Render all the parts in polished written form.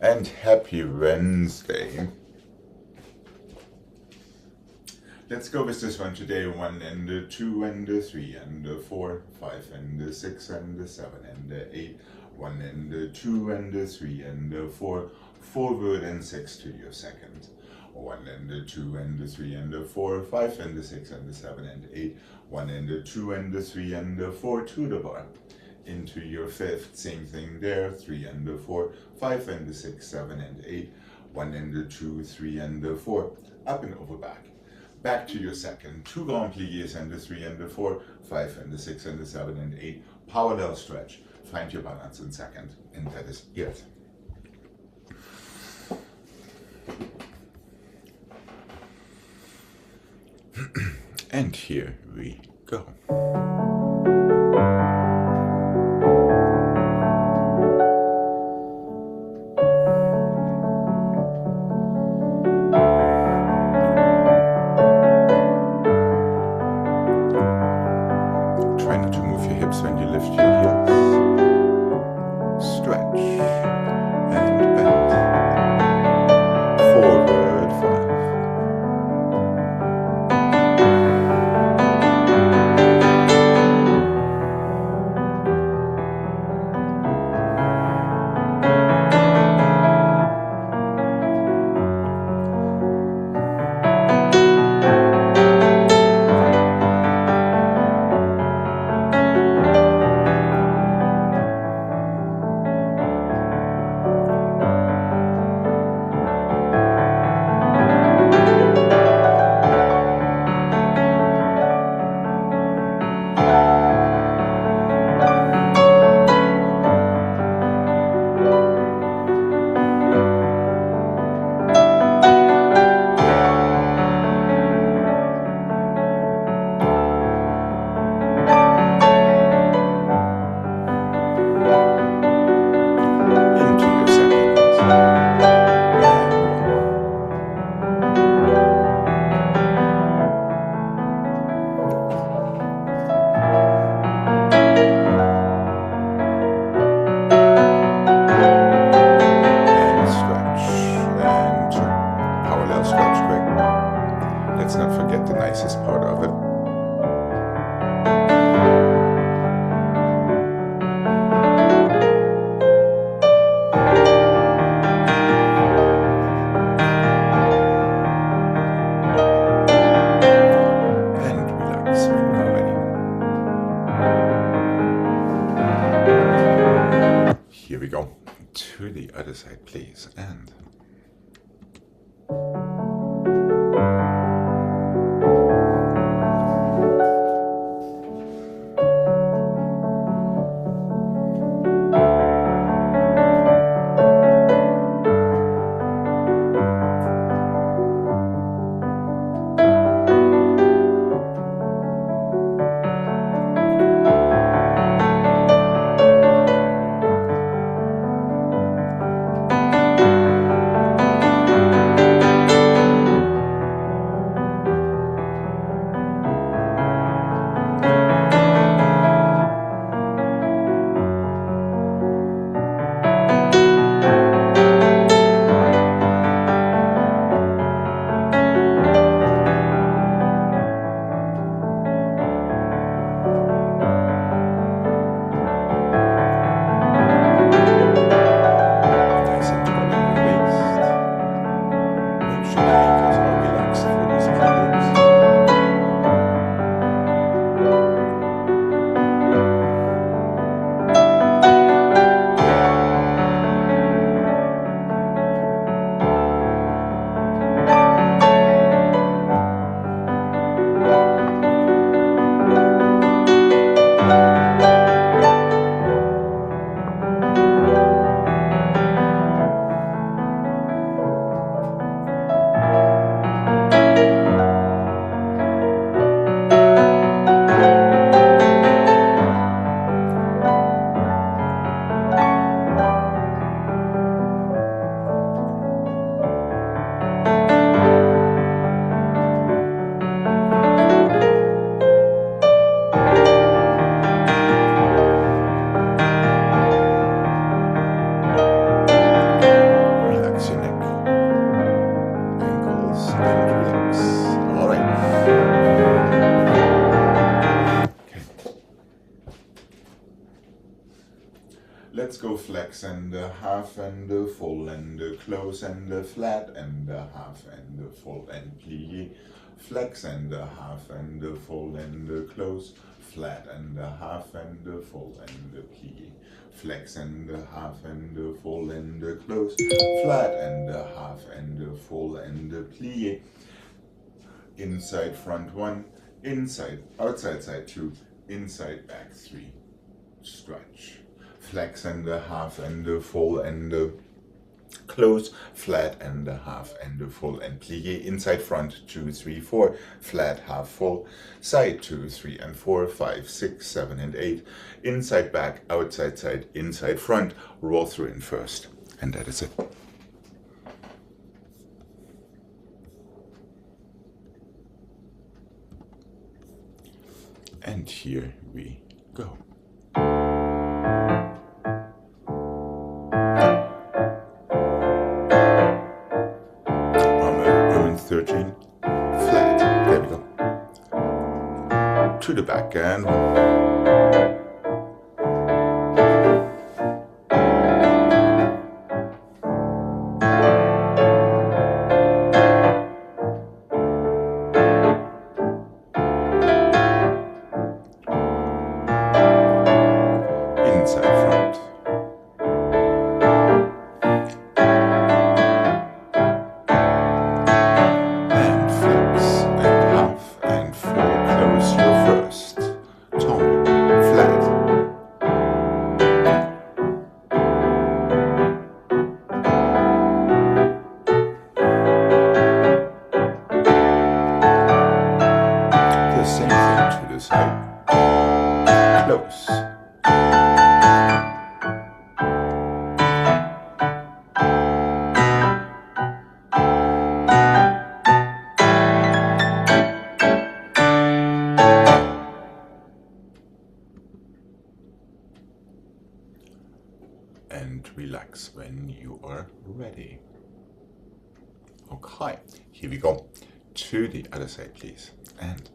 and happy Wednesday. Let's go with this one today. 1 and 2 and 3 and 4, 5 and 6 and 7 and 8. 1 and 2 and 3 and 4, forward and 6 to your second. 1 and 2 and 3 and 4, 5 and 6 and 7 and 8. 1 and 2 and 3 and 4 to the bar. Into your fifth, same thing there. 3 and 4, 5 and 6, 7 and 8. 1 and 2, 3 and 4, up and over back. Back to your second, 2 grand pliés and 3 and 4, 5 and 6 and 7 and 8. Parallel stretch. Find your balance in second, and that is it. And here we go. Try not to move your hips when you lift your heels. Stretch and bend. Forward 5. Let's not forget the nicest part of it. And relax when you're ready. Here we go. To the other side, please. And Let's go flex and a half and a full and a close and a flat and a half and a full and plie. Flex and a half and a full and a close, flat and a half and a full and a plie. Flex and a half and a full and a close, flat and a half and a full and a plie. Inside front 1, inside outside side 2, inside back 3. Stretch. Flex and a half and a full and a close, flat and a half and a full and plie. Inside front 2, 3, 4, flat, half, full. Side 2, 3 and 4, 5, 6, 7 and 8. Inside back, outside side, inside front. Roll through in first. And that is it. And here we go. Woman 13, flat. There we go. To the back and 1. And relax when you are ready. Okay, here we go. To the other side, please. And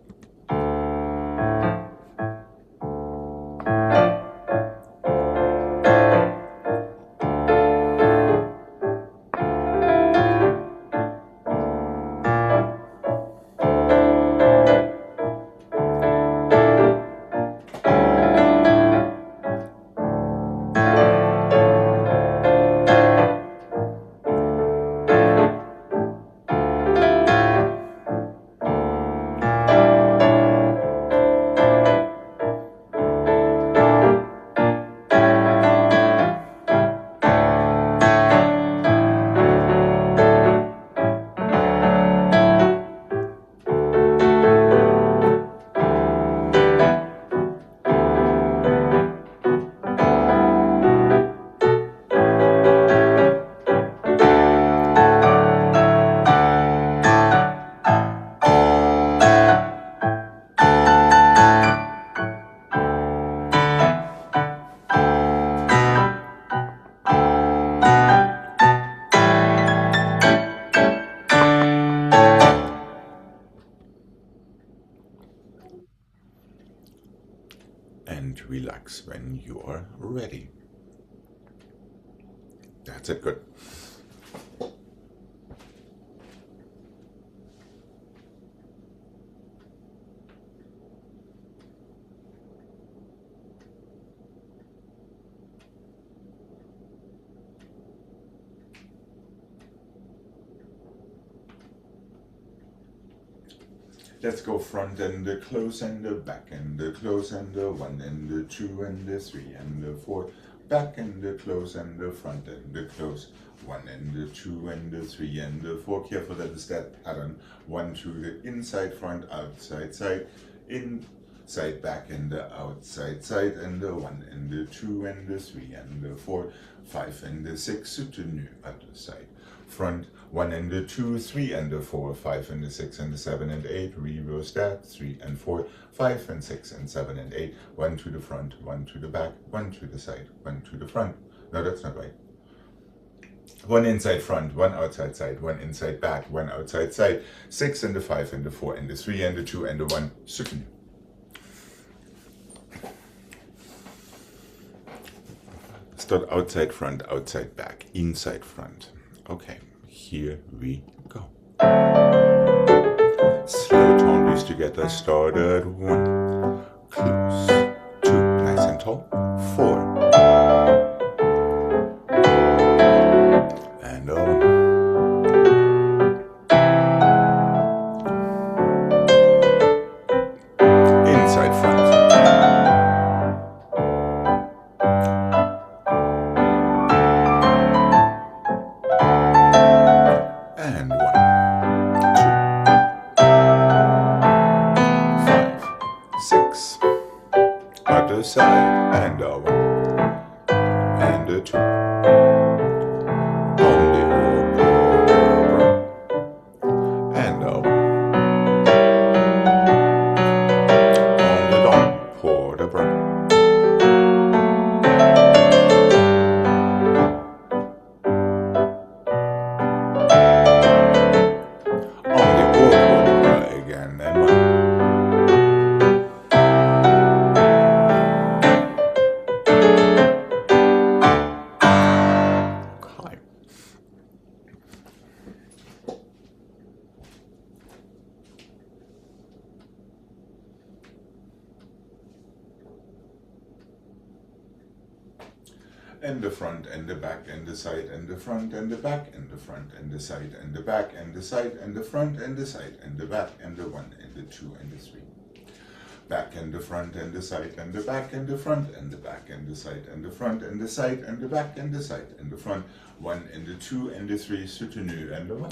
relax when you are ready. That's it, good. Let's go front and the close and the back and the close and the 1 and the 2 and the 3 and the 4. Back and the close and the front and the close. 1 and the 2 and the 3 and the 4. Careful that is that pattern. 1 to the inside front, outside side, inside back and the outside side, and the 1 and the 2 and the 3 and the 4. 5 and the 6 to the new other side. Front 1 and the 2, 3 and the 4, 5 and the 6 and the 7 and 8, reverse that, 3 and 4, 5 and 6 and 7 and 8, 1 to the front, 1 to the back, 1 to the side, 1 to the front. No, that's not right. 1 inside front, 1 outside side, 1 inside back, 1 outside side, 6 and the 5 and the 4 and the 3 and the 2 and the 1, soutenu. start outside front, outside back, inside front. Okay, here we go. Slow tone boost together, started 1, close, 2, nice and tall, 4, and over. Inside front. And 1, 2, 5, 6. Other side, and a 1, and a 2. On the over, and a 1. On the down, pour the bra. On the over, again, and 1. Okay. And the front and the back and the side and the front and the back and the front and the side and the back and the side and the front and the side and the back and the 1 and the 2 and the 3. Back and the front and the side and the back and the front and the back and the side and the front and the side and the back and the side and the front, 1 and the 2 and the 3, soutenu and the 1.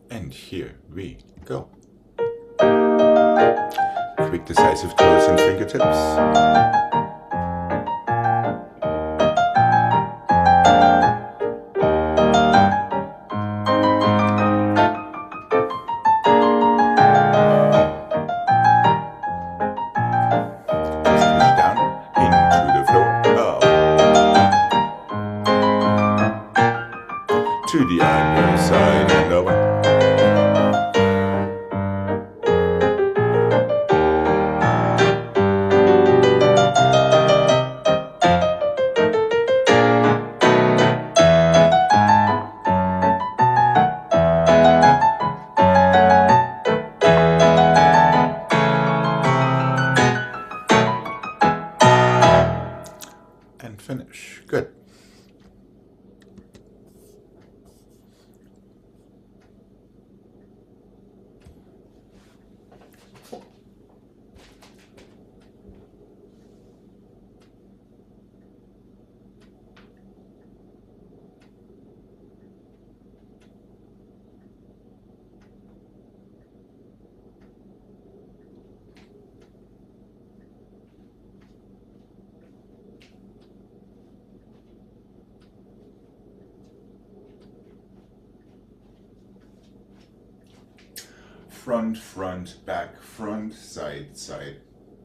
And here we go. Quick decisive toes and fingertips. To the other side and the 1. And finish. Good. Front, front, back, front, side, side.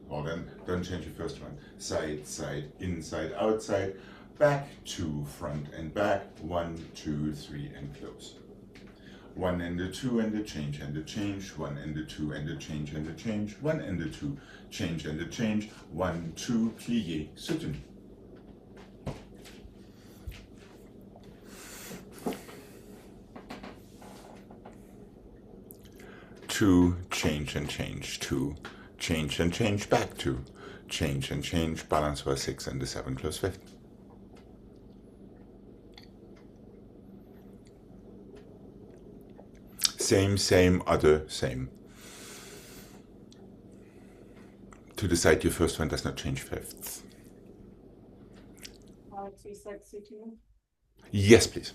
Hold on, don't change your first one. Side, side, inside, outside, back, 2, front and back, 1, 2, 3, and close. 1 and the 2 and the change and the change, 1 and the 2 and the change and the change, 1 and the 2, change and the change, 1, 2, plié, soutenu. Two, change and change, 2, change and change, back 2, change and change, balance for 6 and the 7, close 5th. Same, same, other, same. To the side, your first one does not change 5th. Alex, you said soutenu? Yes, please.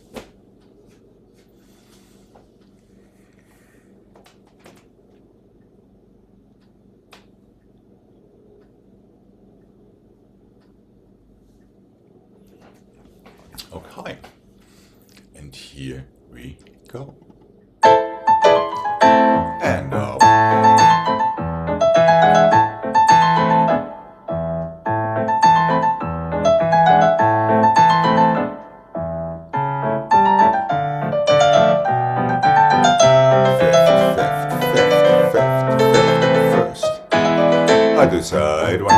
Okay, and here we go. And up. Other side, 1.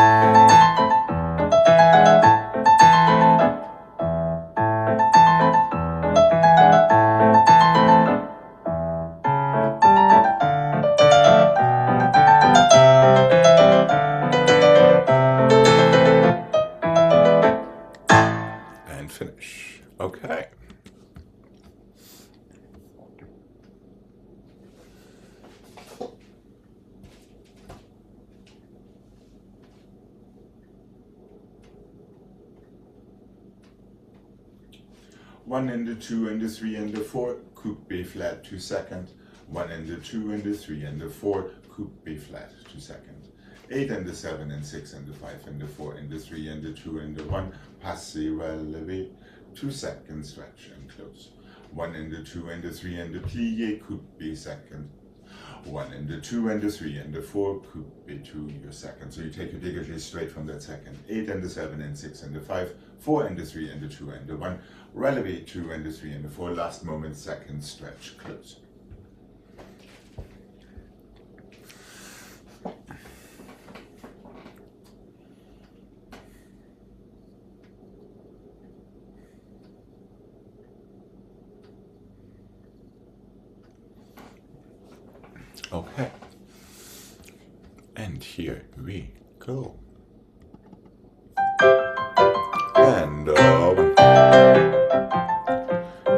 And finish. Okay. One and the 2 and the 3 and the 4, coupe B flat to second. 1 and the 2 and the 3 and the 4, coupe B flat to second. 8 and the 7 and 6 and the 5 and the 4 and the 3 and the 2 and the 1, passé relevé, 2 second stretch and close. 1 and the 2 and the 3 and the plié, coupe B second. 1 and the 2 and the 3 and the 4, coupe B2 your second. So you take your dégagé straight from that second. 8 and the 7 and 6 and the 5, 4 and the 3 and the 2 and the 1, relevé 2 and the 3 and the 4, last moment, second stretch, close. Okay. And here we go. And 1.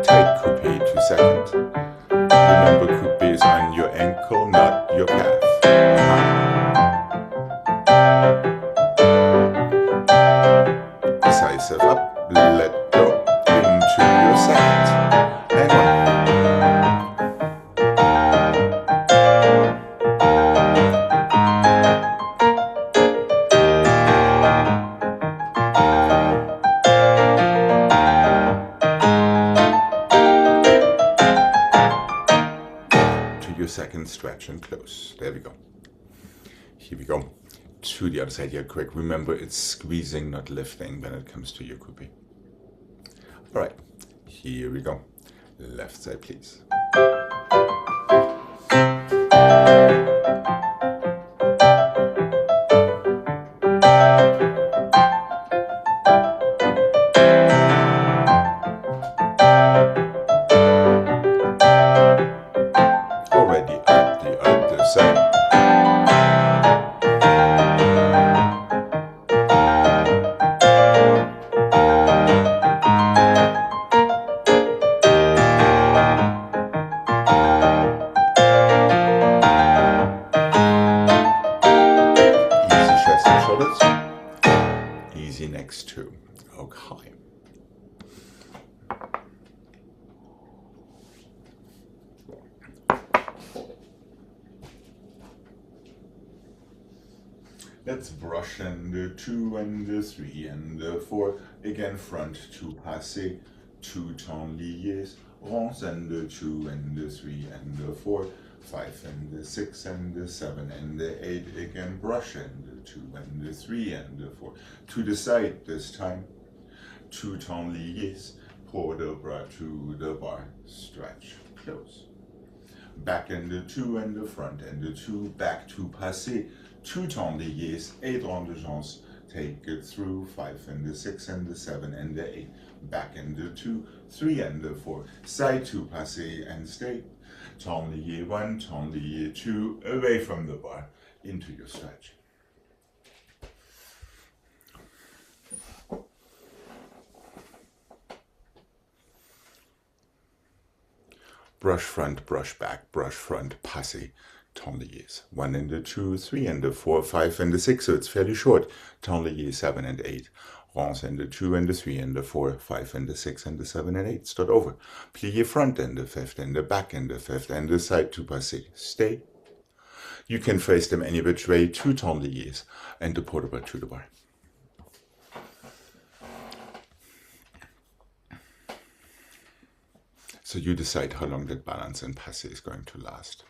Take coupe to second. Remember, coupe is on your ankle, not your calf. Decisive up, let go, into your second. And 1. Your second stretch and close. There we go. Here we go. To the other side here, quick. Remember, it's squeezing, not lifting when it comes to your coupe. All right. Here we go. Left side, please. Already at the other side. Easy chest and shoulders. Easy next to. Okay. Let's brush and the 2 and the 3 and the 4. Again, front to passé, 2 temps liés. Ronds and the 2 and the 3 and the 4. 5 and the 6 and the 7 and the 8. Again, brush and the 2 and the 3 and the 4. To the side this time. 2 temps liés. Pour the bras to the bar. Stretch, close. Back and the 2 and the front and the 2. Back to passé. 2 temps liés, 8 ronds de jambes, take it through, 5 and the 6 and the 7 and the 8, back and the 2, 3 and the 4, side to passé and stay, temps lié 1, temps lié 2, away from the bar, into your stretch. Brush front, brush back, brush front, passé. Temps liés. 1 and the 2, 3 and the 4, 5 and the 6, so it's fairly short. Temps liés 7 and 8. Ronds and the 2 and the 3 and the 4, 5 and the 6 and the 7 and 8. Start over. Plié front and the 5th and the back and the 5th and the side to passé. Stay. You can face them any which way. 2 temps liés and the portable to the bar. So you decide how long that balance and passé is going to last.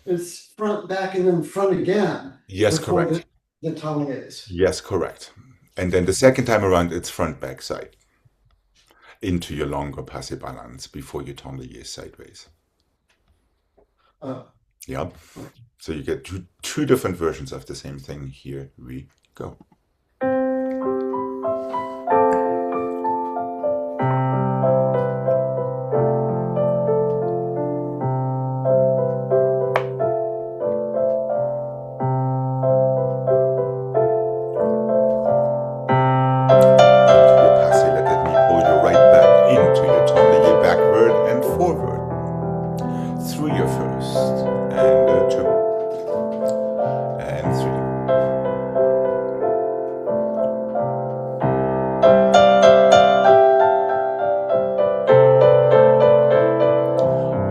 It's front, back, and then front again. Yes, correct. The temps liés. Yes, correct. And then the second time around, it's front, back, side into your longer passe balance before you turn the ear sideways. Yeah. So you get two different versions of the same thing. Here we go. Into your passe, let that knee pull you right back into your turn the ear backward and forward. Through your first and two and three.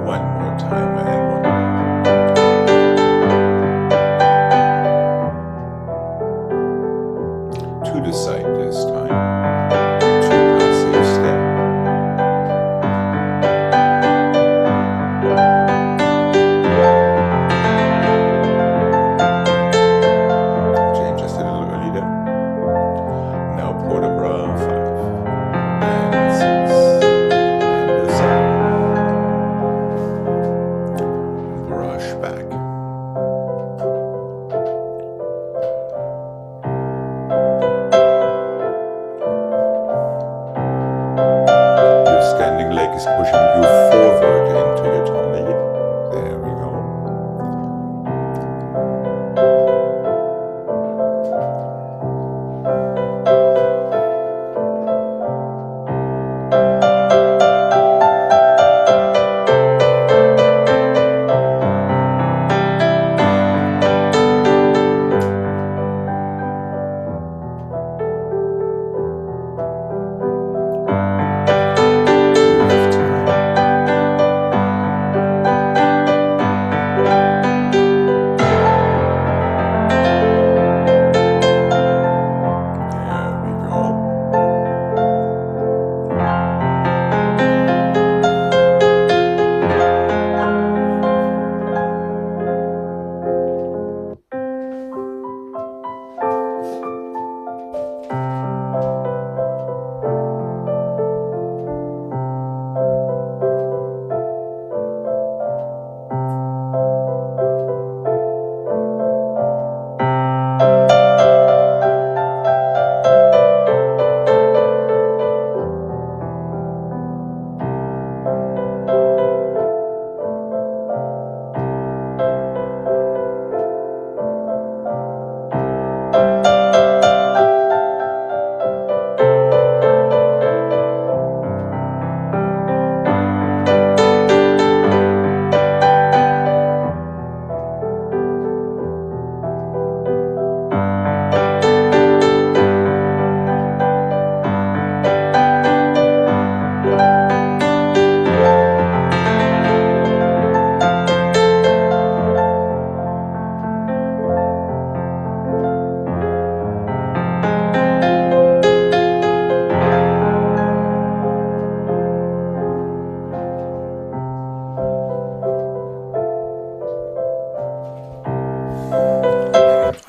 One more time and one. To the side this time. Two passe step. Jane just did a little early there. Now port de bras, 5 and 6 and 7. Brush back. Your standing leg is pushing you forward into your tourney. There we go. You have time. There we go.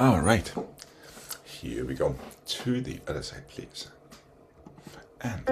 All right. Here we go. To the other side, please. And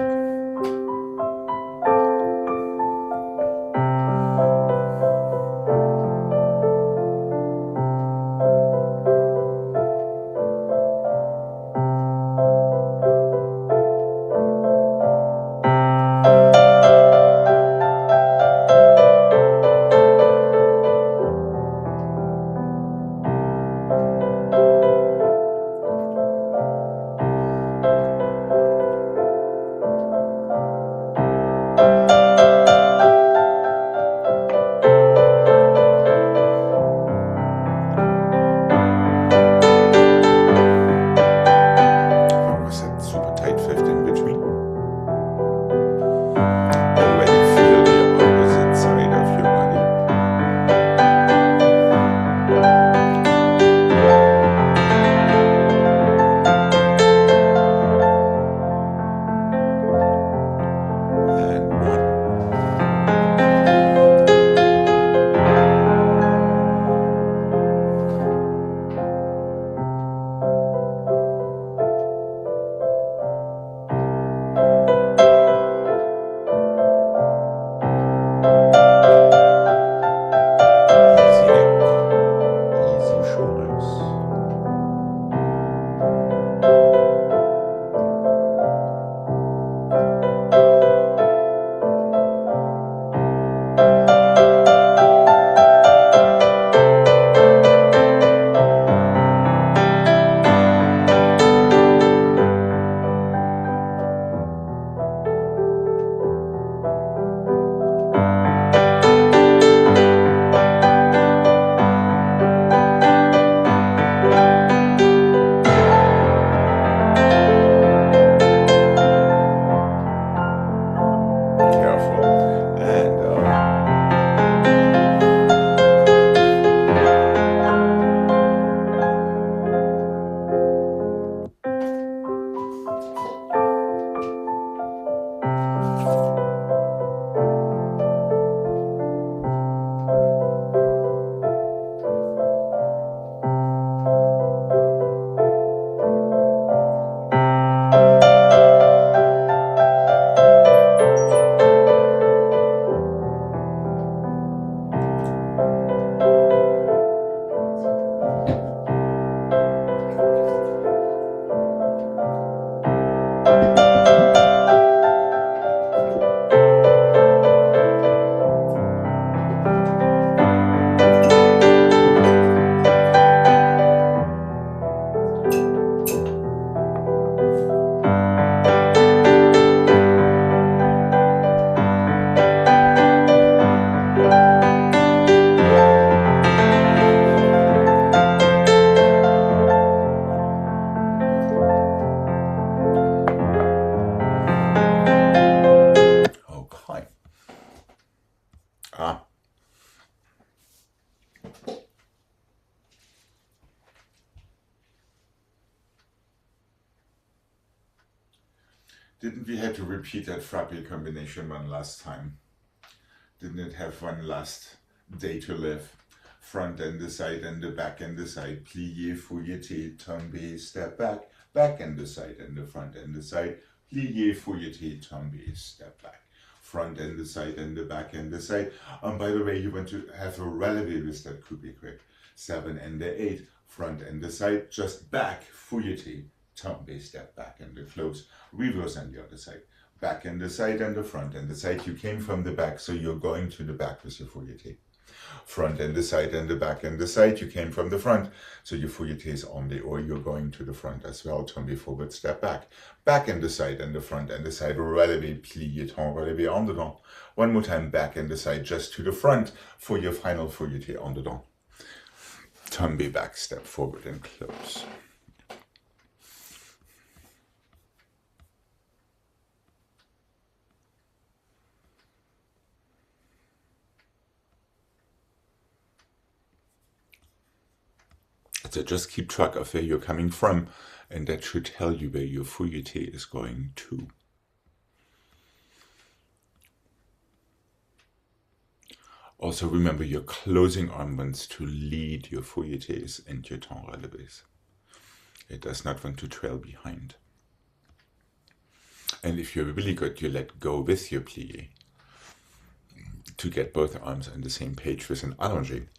Didn't we have to repeat that frappe combination one last time? Didn't it have one last day to live? Front and the side and the back and the side. Plié, fouilleté, tombé, step back. Back and the side and the front and the side. Plié, fouilleté, tombé, step back. Front and the side and the back and the side. And by the way, you want to have a relevé with that coupé quick. 7 and the 8. Front and the side. Just back, fouilleté, tombé, step back and the close. Reverse on the other side. Back and the side and the front and the side. You came from the back, so you're going to the back with your fouilleté. Front and the side and the back and the side. You came from the front, so your fouilleté is on the, or you're going to the front as well. Tombé forward, step back. Back and the side and the front and the side. Relevé, plié, ton, relevé, en dedans. One more time, back and the side, just to the front for your final fouilleté en dedans. Tombé back, step forward and close. So just keep track of where you're coming from, and that should tell you where your fouilleté is going to. Also remember your closing arm wants to lead your fouilletés and your temps relevés. It does not want to trail behind. And if you're really good, you let go with your plié to get both arms on the same page with an allongé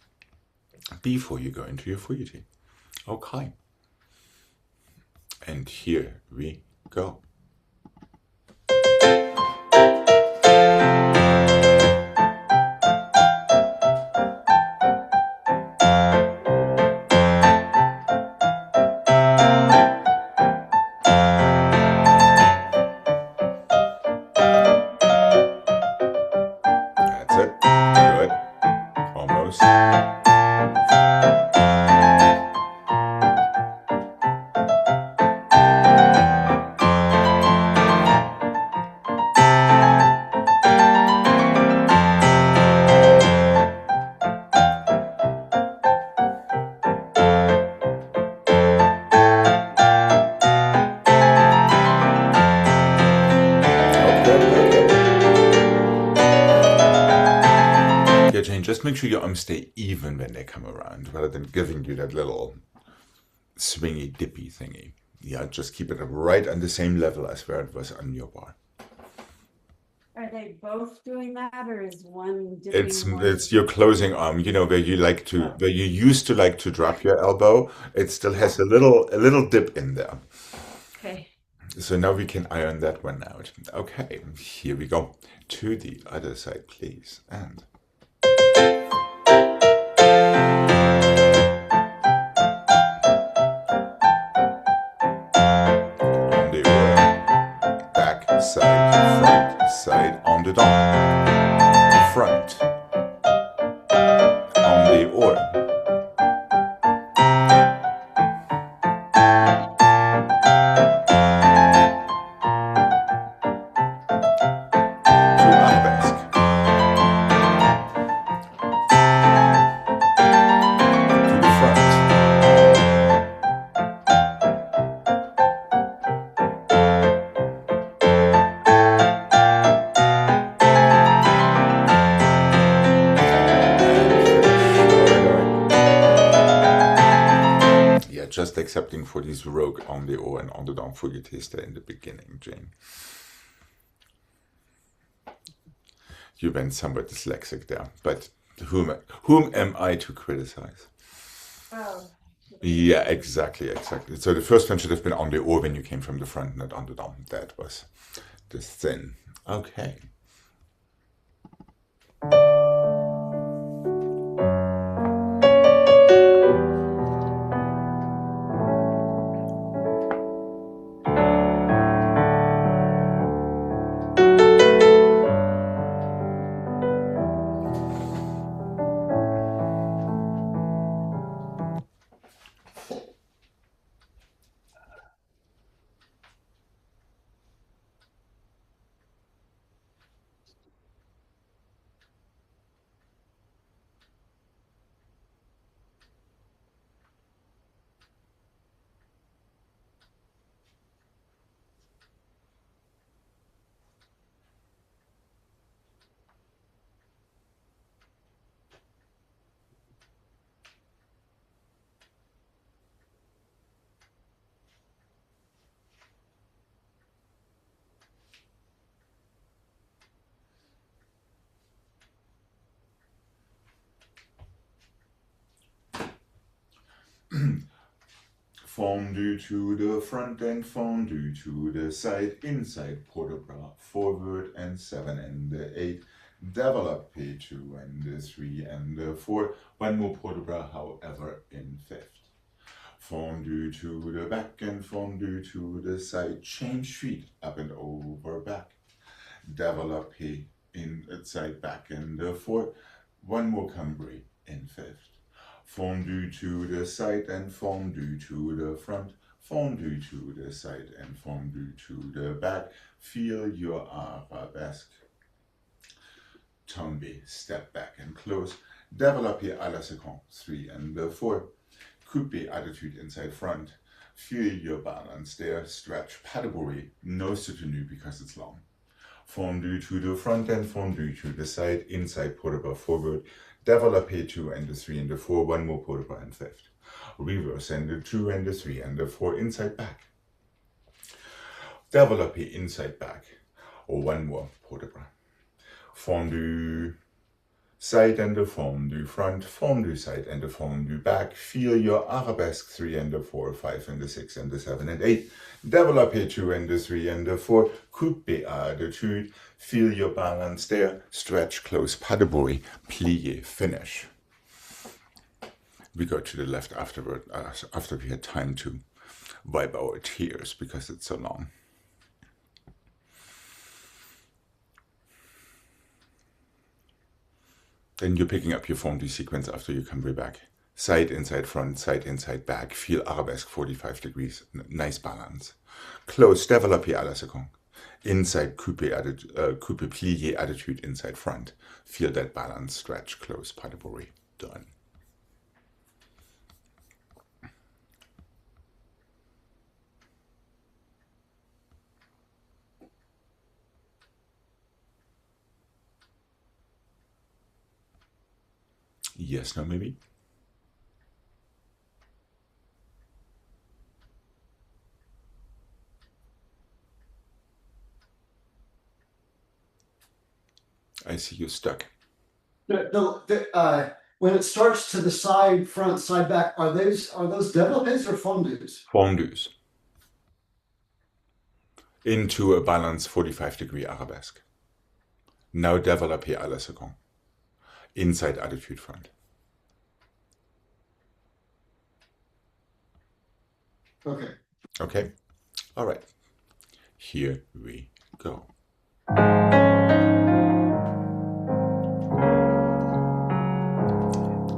before you go into your fouilleté. Okay. And here we go. That's it. Good. Almost. Jane, just make sure your arms stay even when they come around, rather than giving you that little swingy, dippy thingy. Yeah, just keep it right on the same level as where it was on your bar. Are they both doing that, or is one dipping? It's your closing arm, you know, where you like to, where you used to like to drop your elbow. It still has a little dip in there. Okay. So now we can iron that one out. Okay, here we go. To the other side, please. And on the oar, back, side, front, side, on the dent, front, on the oar. Just accepting for these rogue on the O and on the down fouilletés there in the beginning, Jane. You went somewhat dyslexic there, but whom am I to criticize? Oh. Yeah, exactly. So the first one should have been on the O when you came from the front, not on the down. That was the thin. Okay. Fondue to the front and fondue to the side, inside port de bras, forward and 7 and 8, développé 2 and 3 and 4, one more port de bras, however, in fifth. Fondue to the back and fondue to the side, change feet, up and over back, développé inside back and 4, one more cambrai in fifth. Fondue to the side and fondue to the front, fondue to the side and fondue to the back, feel your arabesque. Tombe, step back and close, développé à la seconde, 3 and 4, coupe attitude inside front, feel your balance there, stretch, pas de bourrée, no soutenu because it's long. Fondue to the front and fondue to the side, inside port de bras forward, développé 2 and 3 and 4, one more port de bras in fifth. Reverse and 2 and 3 and 4, inside back. Développé inside back, or one more port de bras. Fondue side and fondue front, fondue side and fondue back. Feel your arabesque 3 and 4, 5 and 6 and 7 and 8. Développé 2 and 3 and 4, coupe attitude. Feel your balance there. Stretch, close, pas de bourrée, plié, finish. We go to the left afterward, after we had time to wipe our tears because it's so long. Then you're picking up your fondue sequence after you come back. Side, inside, front, side, inside, back. Feel arabesque 45 degrees. Nice balance. Close, développé à la seconde. Inside, coupe plié attitude, inside, front. Feel that balance, stretch, close, pas de bourrée. Done. Yes, no, maybe? I see you stuck. When it starts to the side, front, side, back, are those développés or fondues? Fondues. Into a balance 45-degree arabesque. Now développé à la seconde. Inside attitude front. Okay. Okay? All right. Here we go.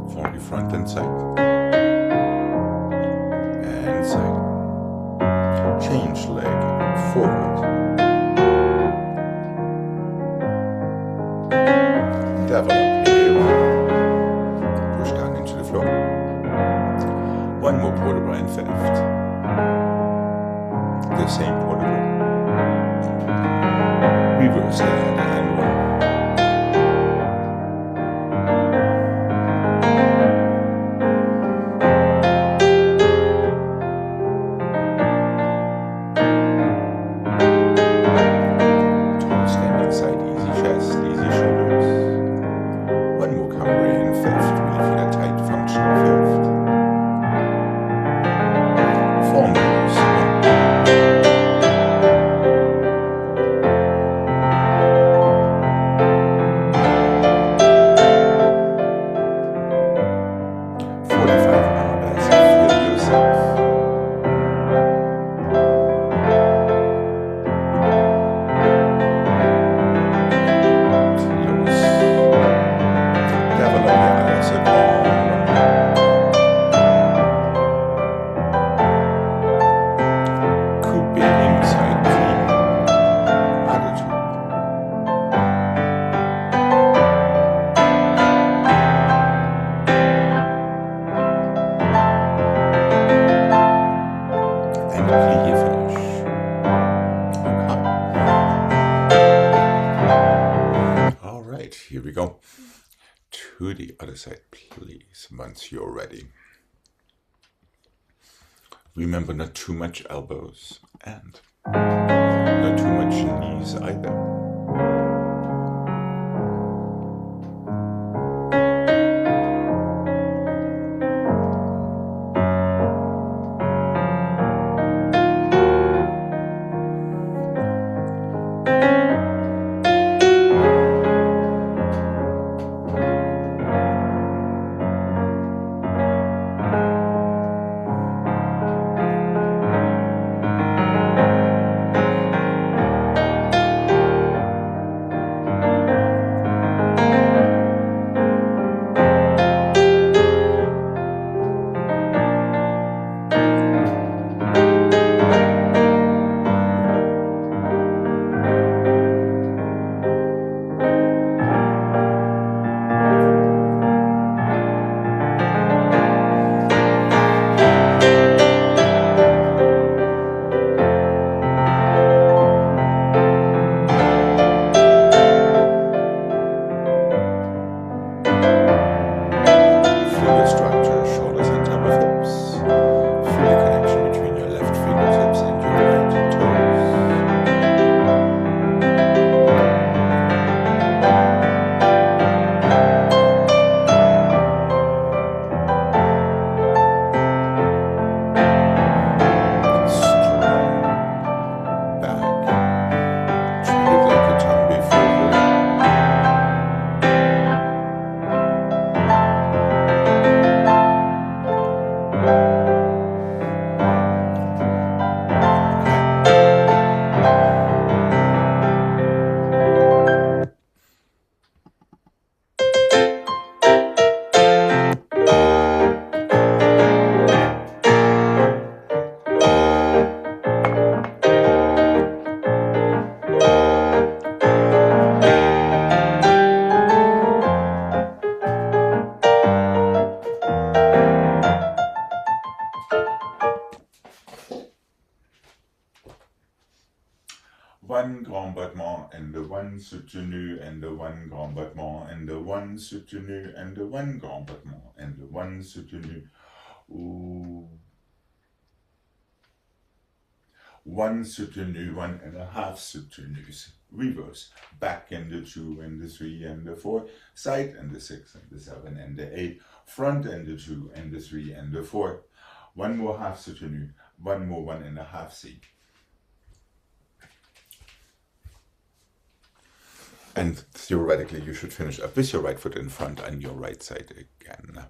Fondue front and side. And side. Change leg forward. Développé. Push down into the floor. One more port de bras in fifth. The same port de bras. Reverse that and one. Tall standing side, easy chest, easy shoulders. One more cambrai in fifth, really feel a tight functional fifth. Fondues. Here we go. To the other side, please, once you're ready. Remember, not too much elbows and not too much knees either. one soutenu and the one grand battement and the one soutenu and the one grand battement and the one soutenu. Ooh. One soutenu, 1.5 soutenus, reverse, back and the 2 and the 3 and the 4, side and the 6 and the 7 and the 8, front and the 2 and the 3 and the 4, one more half soutenu, one more 1.5 C. And theoretically you should finish up with your right foot in front on your right side again.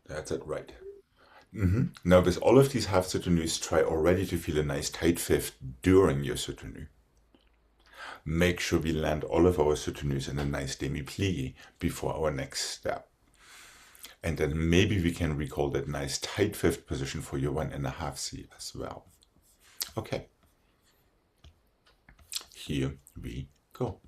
That's it, right. Now with all of these half soutenus, try already to feel a nice tight fifth during your soutenu. Make sure we land all of our soutenus in a nice demi-plie before our next step. And then maybe we can recall that nice tight fifth position for your 1.5 C as well. Okay. Here we go.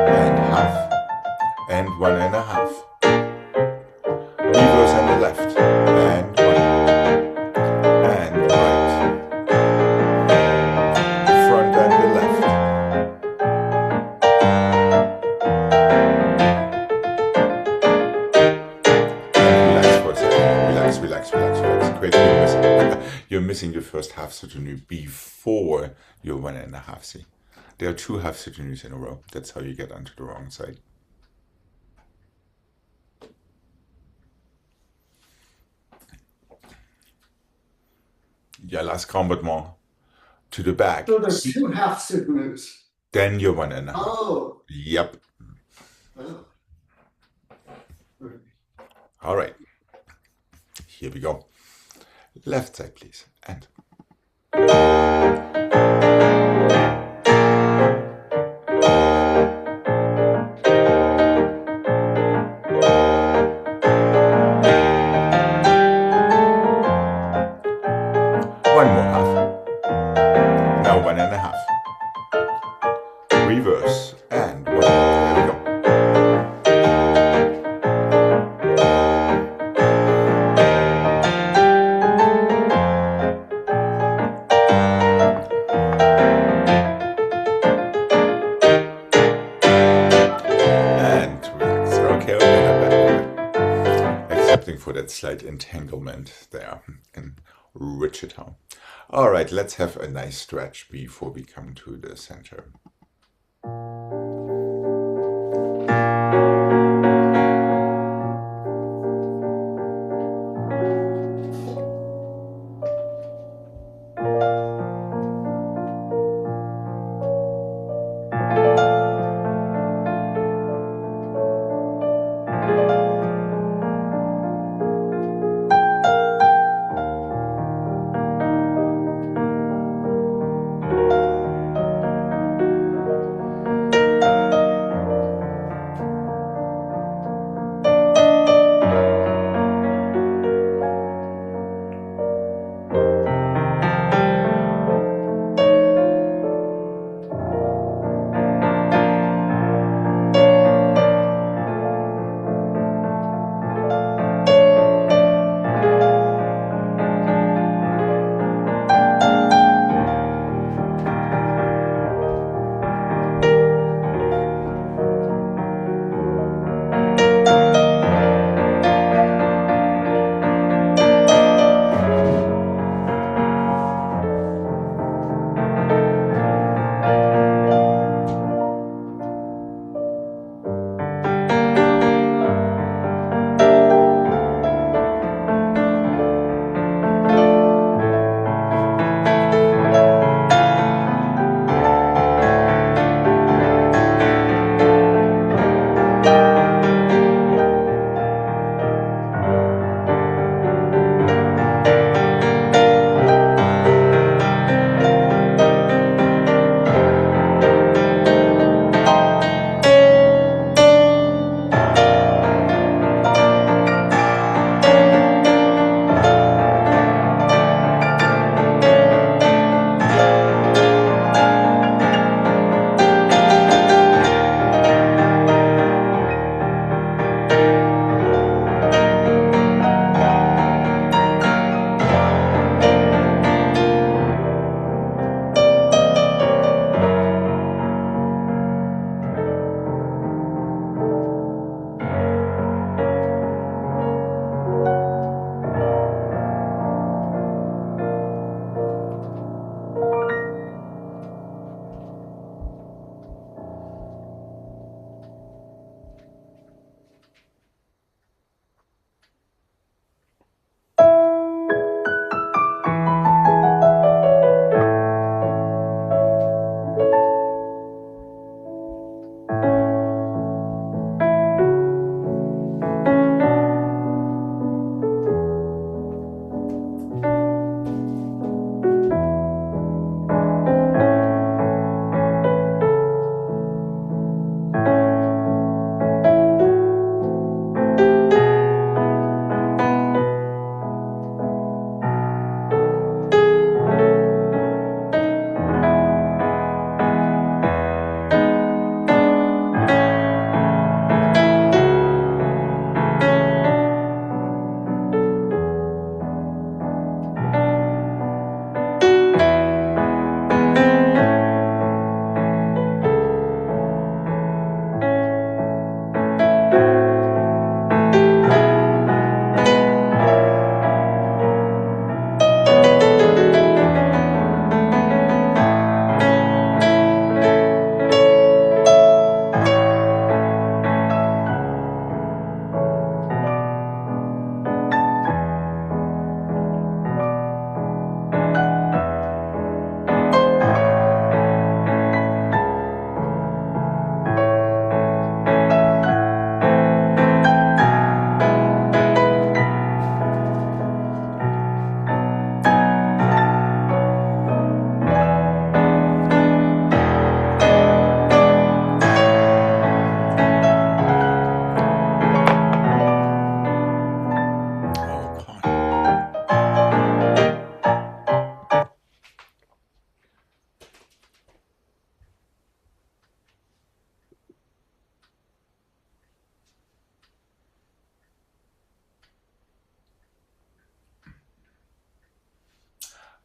And half. And 1.5. Reverse on the left. And 1. And right. Front and the left. Relax for a second. Relax, relax, relax, relax. Quick, you're missing the first half soutenu before your 1.5 C. There are 2 half soutenus in a row. That's how you get onto the wrong side. Yeah, last grand battement to the back. So there's 2 half soutenus. Then your 1.5. Oh. Yep. Oh. All right. Here we go. Left side, please. And. One more half. Now 1.5. Reverse and 1. There we go. And relax. Okay, excepting for that slight entanglement there in Wichita. All right, let's have a nice stretch before we come to the center.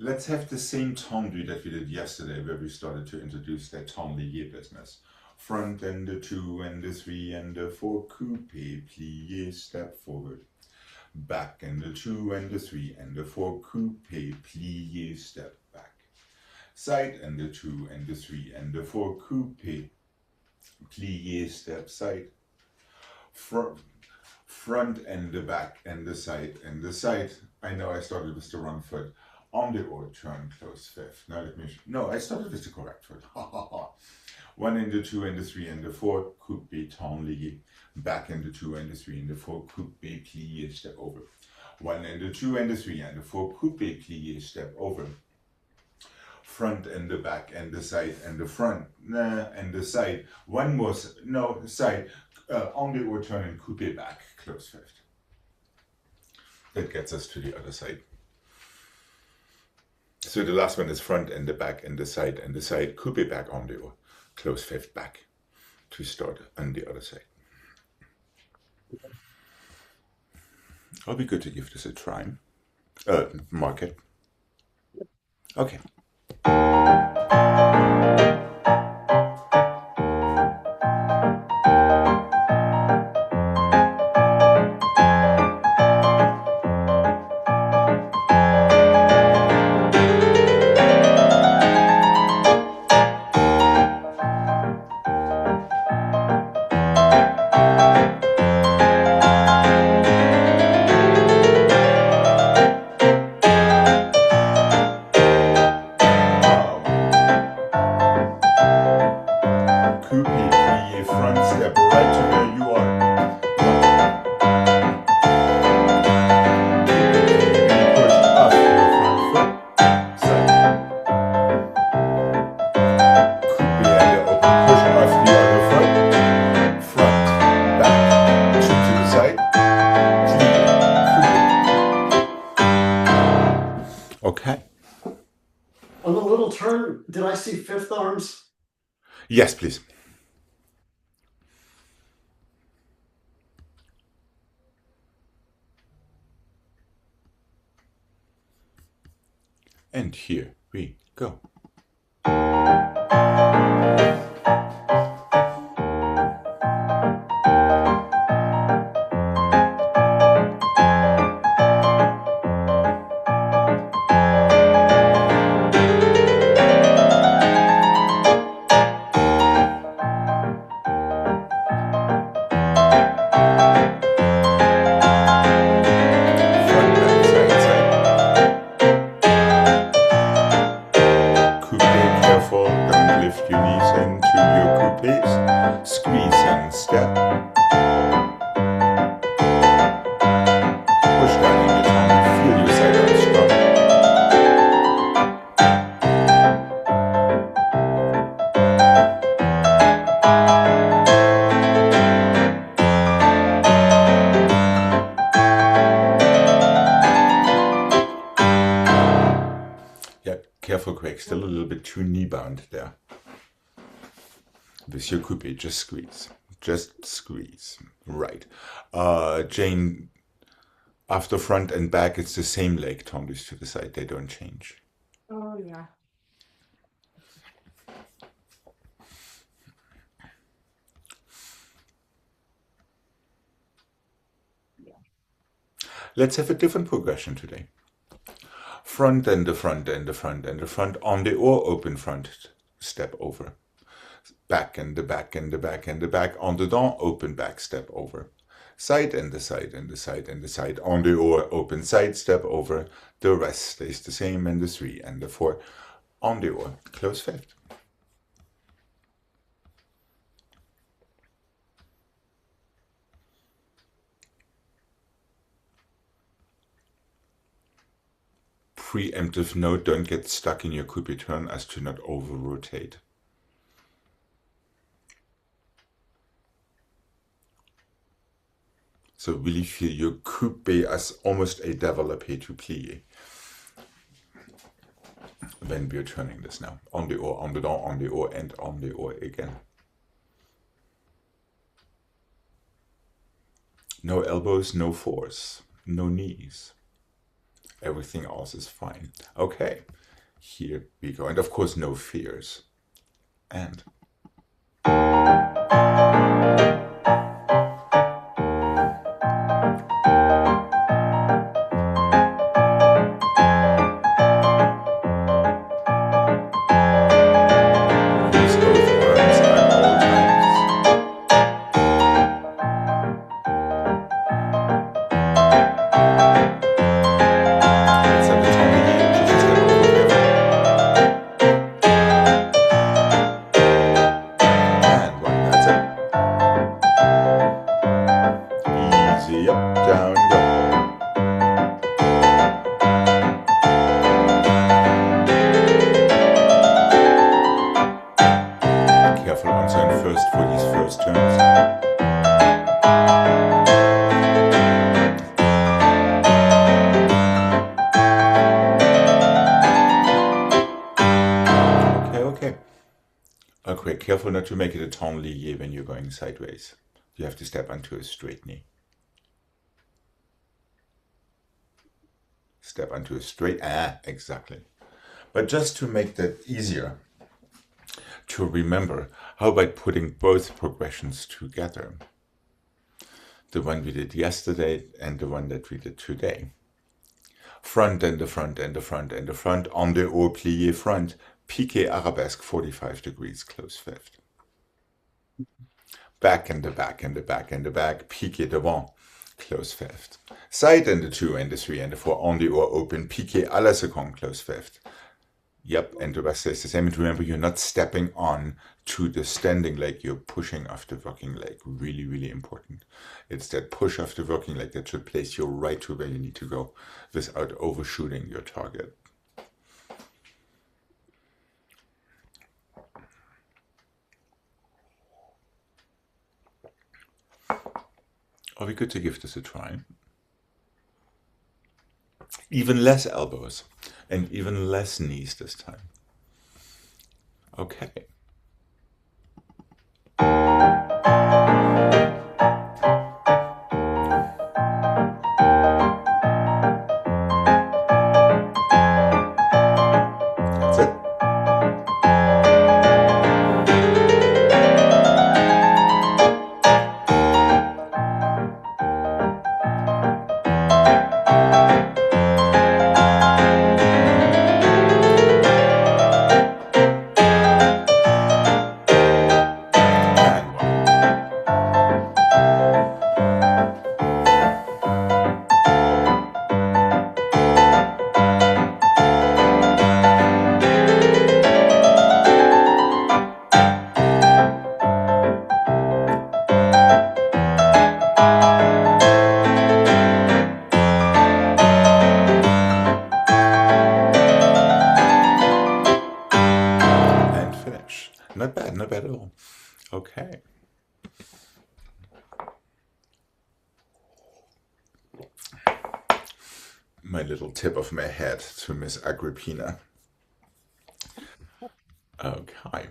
Let's have the same tendu that we did yesterday, where we started to introduce that tendu business. Front and the 2 and the 3 and the 4, coupe, plie, step forward. Back and the 2 and the 3 and the 4, coupe, plie, step back. Side and the 2 and the 3 and the 4, coupe, plie, step side. Front and the back and the side and the side. I know I started with the wrong foot. On the or turn, close fifth. Now let me. No, I started with the correct foot. 1 and the 2 and the 3 and the 4, coupe, tendu. Back and the 2 and the 3 and the 4, coupe, plie, step over. 1 and the 2 and the 3 and the 4, coupe, plie, step over. Front and the back and the side and the front and the side. One more, no, side. On the or turn and coupe back, close fifth. That gets us to the other side. So the last one is front and the back and the side, coupe back on the or, close fifth back to start on the other side. I'll be good to give this a try. Mark it. Okay. Okay. On the little turn, did I see fifth arms? Yes, please. And here we go. Lift your knees into your coupes, squeeze and step. Push down in your tongue, feel your side arms strong. Yeah, careful, Gregg, still a little bit too knee bound there. With your coupe, just squeeze. Just squeeze. Right. Jane, after front and back, it's the same leg tendus to the side. They don't change. Oh, yeah. Let's have a different progression today. Front and the front and the front and the front on the or open front, step over. Back and the back and the back and the back on the dent, open back, step over. Side and the side and the side and the side on the or open side, step over. The rest stays the same, and the 3 and the 4 on the or, close fifth. Preemptive note, don't get stuck in your coupe turn as to not over rotate. So really feel your coupe as almost a développé to plie. When we're turning this now. On the or, on the dent, on the or, and on the or again. No elbows, no force, no knees. Everything else is fine. Okay, here we go. And of course, no fears. And use both arms at all times. Let's have the tongue again. Just step over here. And one, that's it. Easy, up, down, go. Careful on turn first for these first turns. Okay, careful not to make it a ton lié when you're going sideways. You have to step onto a straight knee. Step onto a straight, exactly. But just to make that easier to remember, how about putting both progressions together? The one we did yesterday and the one that we did today. Front and the front and the front and the front, en de haut, plié front, piqué arabesque, 45 degrees, close fifth. Back and the back and the back and the back, piqué devant, close fifth. Side and the 2 and the 3 and the 4, en de haut, open, piqué à la seconde, close fifth. Yep, and the rest is the same. And remember, you're not stepping on to the standing leg, you're pushing off the working leg. Really, really important. It's that push off the working leg that should place you right to where you need to go without overshooting your target. Are we good to give this a try? Even less elbows and even less knees this time. Okay. That's it. Not bad, not bad at all. Okay. My little tip of my hat to Miss Agrippina. Okay.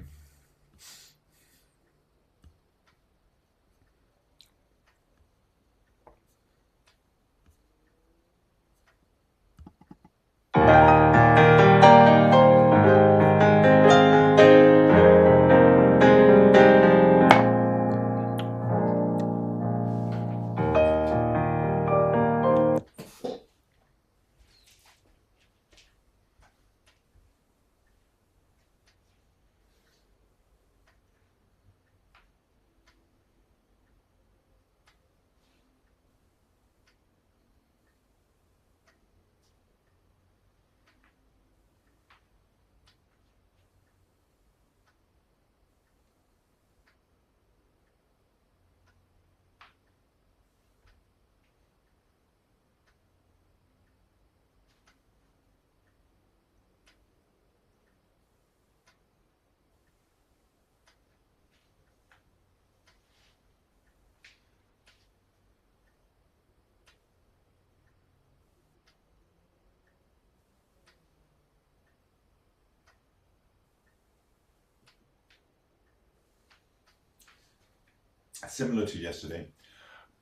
Similar to yesterday,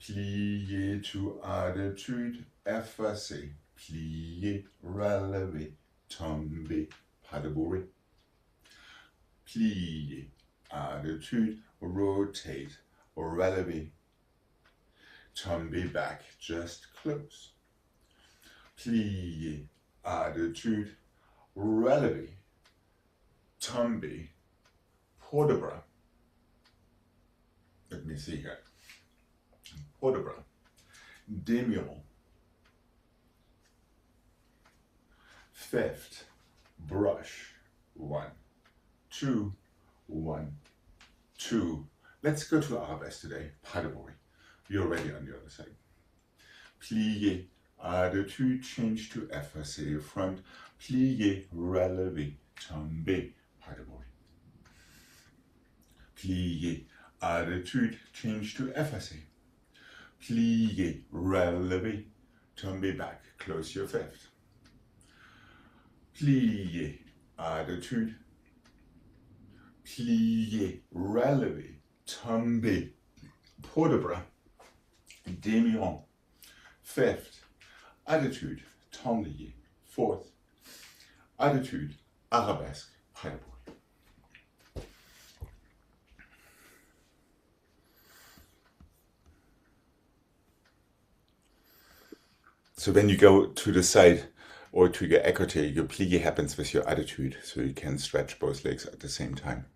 plié to attitude effacé. Plié, relevé, tomber, pas de bourrée. Plié, attitude, rotate, relevé, tomber back, just close. Plié, attitude, relevé, tomber, port de bras. Let me see here. Port de bras, demi-rond. Fifth, brush, 1, 2, 1, 2. Let's go to arabesque today, pas de bourrée. You're already on the other side. Plié, attitude, change to effacé, front, plié, relevé, tomber, pas de bourrée. Plié, attitude, change to effacé. Plié, relevé, tomber back, close your fifth. Plié, attitude, plié, relevé, tomber, port de bras, demi-rond. Fifth, attitude, tomber, fourth, attitude, arabesque, pas de bourrée. So when you go to the side or to your écarté, your plié happens with your attitude, so you can stretch both legs at the same time.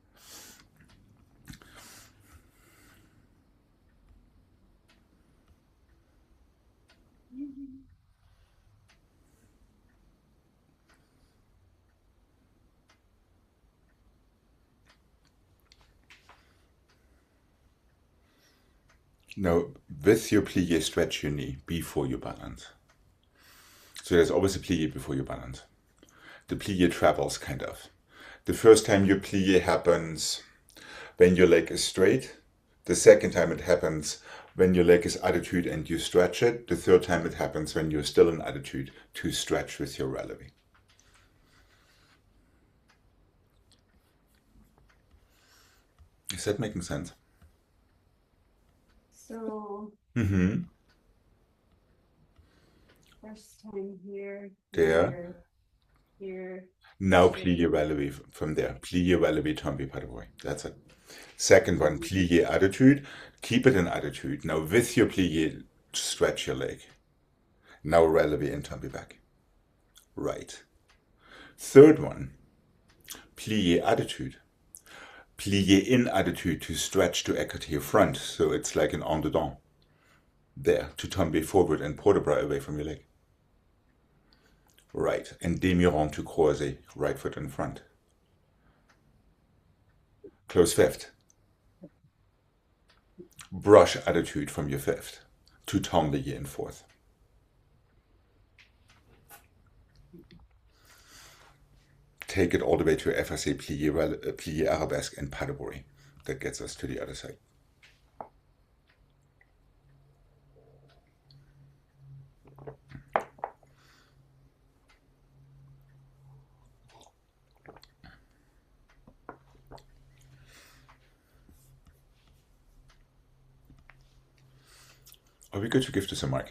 Now, with your plié, stretch your knee before you balance. So there's always a plié before you balance. The plié travels, kind of. The first time your plié happens when your leg is straight. The second time it happens when your leg is attitude and you stretch it. The third time it happens when you're still in attitude to stretch with your relevé. Is that making sense? So Mm-hmm. first time here, There. here. Now plié relevé from there. Plié relevé tomber pas de bourrée. That's it. Second one, plié attitude. Keep it in attitude. Now with your plié, stretch your leg. Now relevé and tomber back. Right. Third one, plié attitude. Plié in attitude to stretch to écarté front. So it's like an en dedans. There, to tomber forward and port de bras away from your leg. Right, and demi-rond to croisé, right foot in front. Close fifth. Brush attitude from your fifth to tomber in fourth. Take it all the way to effacé, plié arabesque, and pas de bourrée. That gets us to the other side. Are we good to give this a mark?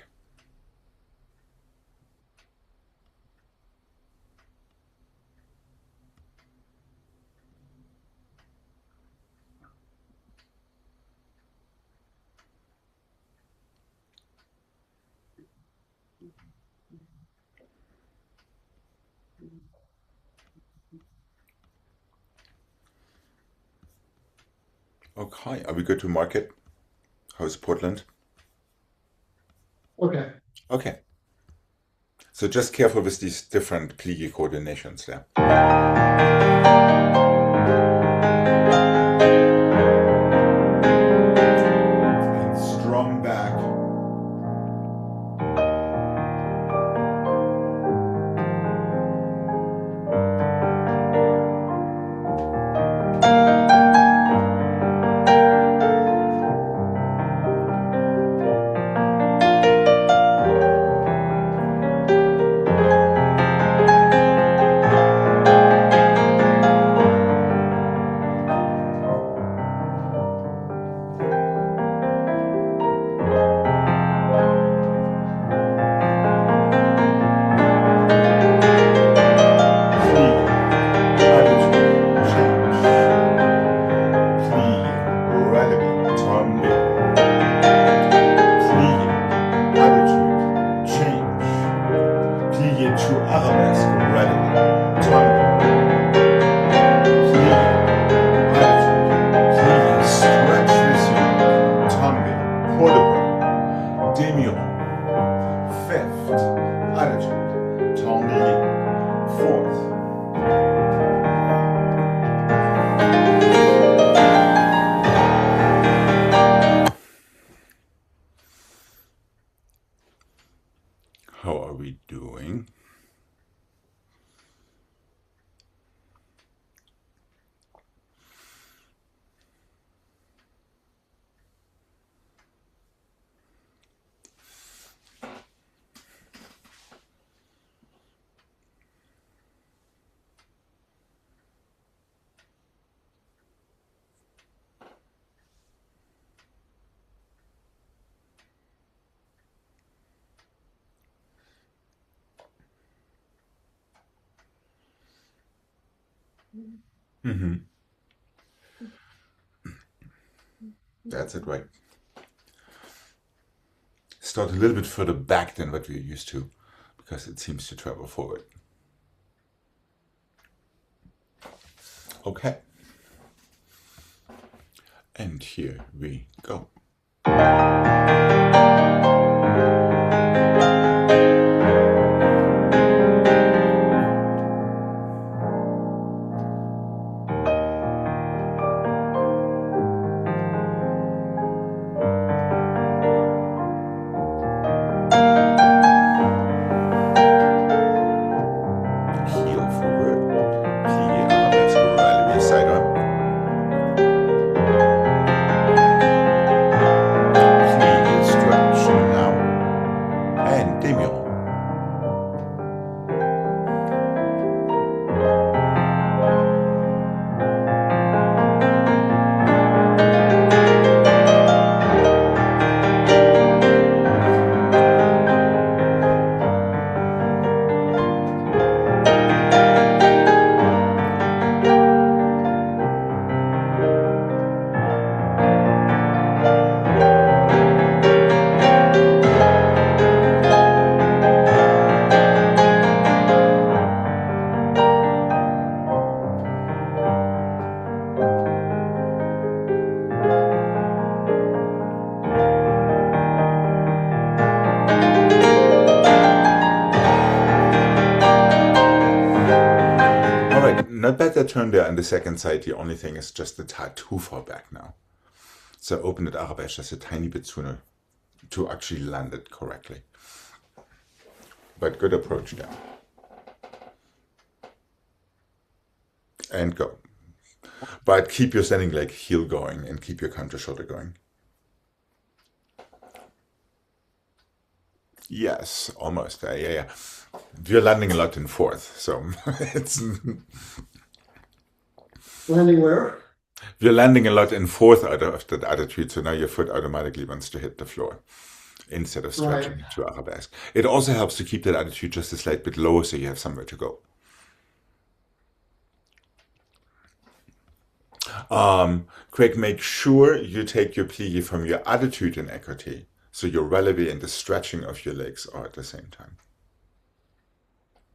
Okay, are we good to mark it? How's Portland? Okay. Okay. So just careful with these different plié coordinations there. And strong back. fourth. How are we doing? Mm-hmm. That's it, right? Start a little bit further back than what we're used to, because it seems to travel forward. Okay. And here we go. Heel forward. Plie arabesque relevé side up. Plie stretch now. And demi-rond. Not bad that turn there on the second side. The only thing is just a tad too far back now. So open it arabesque just a tiny bit sooner to actually land it correctly. But good approach there. And go. But keep your standing leg heel going and keep your counter shoulder going. Yes, almost. Yeah. We're landing a lot in fourth, so it's... Landing where? We're landing a lot in fourth out of that attitude, so now your foot automatically wants to hit the floor instead of stretching it to arabesque. It also helps to keep that attitude just a slight bit lower so you have somewhere to go. Gregg, make sure you take your plie from your attitude in écarté, so your relevé and the stretching of your legs are at the same time.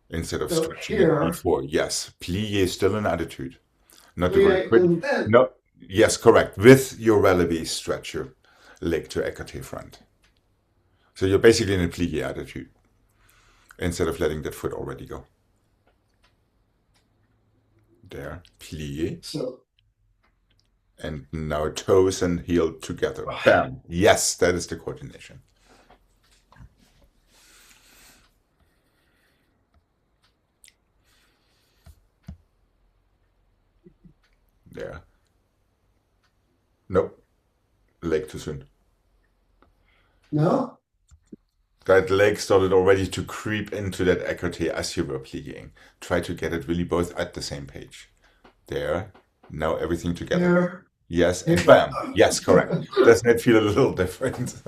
Instead of stretching it before. Yes, plie still in attitude. Not a very quick. No, yes, correct. With your relevé, stretch your leg to écarté front. So you're basically in a plie attitude instead of letting that foot already go. There, plie. So. And now toes and heel together. Bam. Yes, that is the coordination. There. Nope. Leg too soon. No? That leg started already to creep into that écarté as you were plieing. Try to get it really both at the same page. There. Now everything together. There. Yes, and bam. Yes, correct. Doesn't it feel a little different?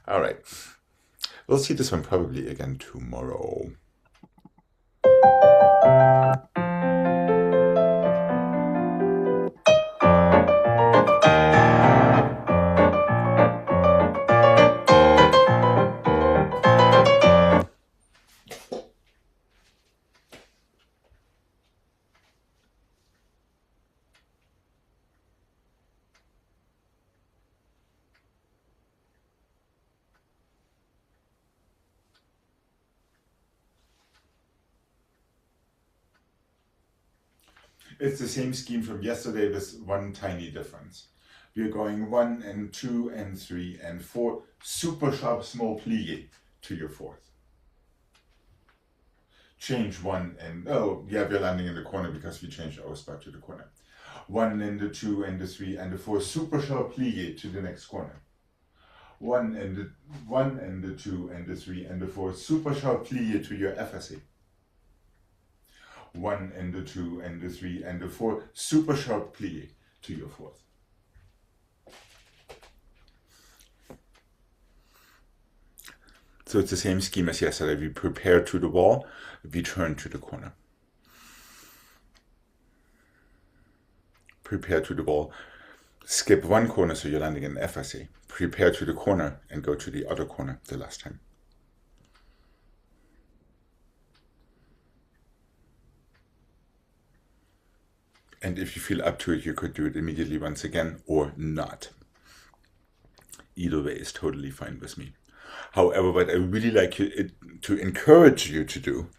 All right. We'll see this one probably again tomorrow. It's the same scheme from yesterday with one tiny difference. We're going 1 and 2 and 3 and 4 super sharp small plie to your fourth. Change 1 and, oh yeah, we're landing in the corner because we changed our spot to the corner. 1 and the 2 and the 3 and the 4 super sharp plie to the next corner. 1 and the 2 and the 3 and the 4 super sharp plie to your FSE. 1 and the 2 and the 3 and the 4 super sharp plie to your fourth. So it's the same scheme as yesterday. We prepare to the wall, we turn to the corner. Prepare to the wall, skip one corner so you're landing in FSE. Prepare to the corner and go to the other corner the last time. And if you feel up to it, you could do it immediately once again or not. Either way is totally fine with me. However, what I really like to encourage you to do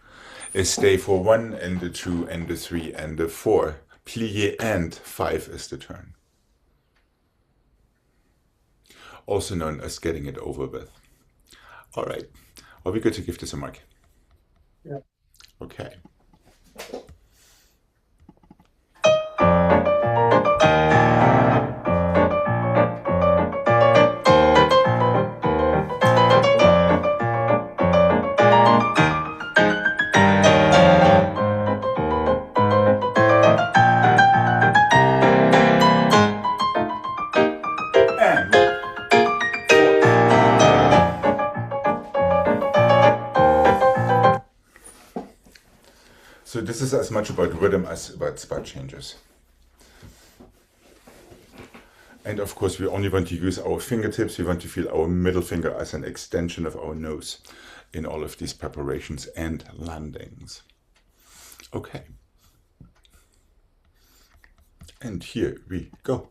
is stay for 1 and the 2 and the 3 and the 4. Plie and 5 is the turn. Also known as getting it over with. All right. Are we good to give this a mark? Yeah. Okay. So this is as much about rhythm as about spot changes. And of course, we only want to use our fingertips. We want to feel our middle finger as an extension of our nose in all of these preparations and landings. Okay. And here we go.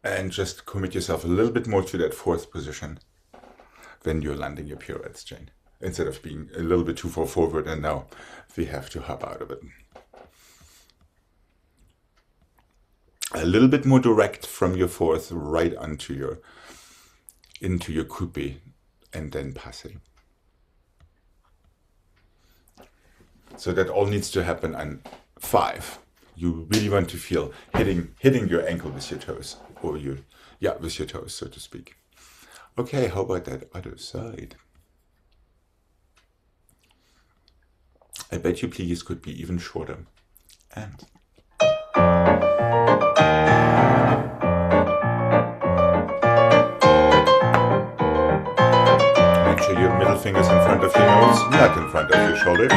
And just commit yourself a little bit more to that fourth position when you're landing your pirouettes, Jane. Instead of being a little bit too far forward and now we have to hop out of it. A little bit more direct from your fourth right into your coupe and then passe. So that all needs to happen on 5. You really want to feel hitting your ankle with your toes, or with your toes, so to speak. Okay, how about that other side? I bet you plies could be even shorter. And make sure your middle finger's in front of your nose, not in front of your shoulder.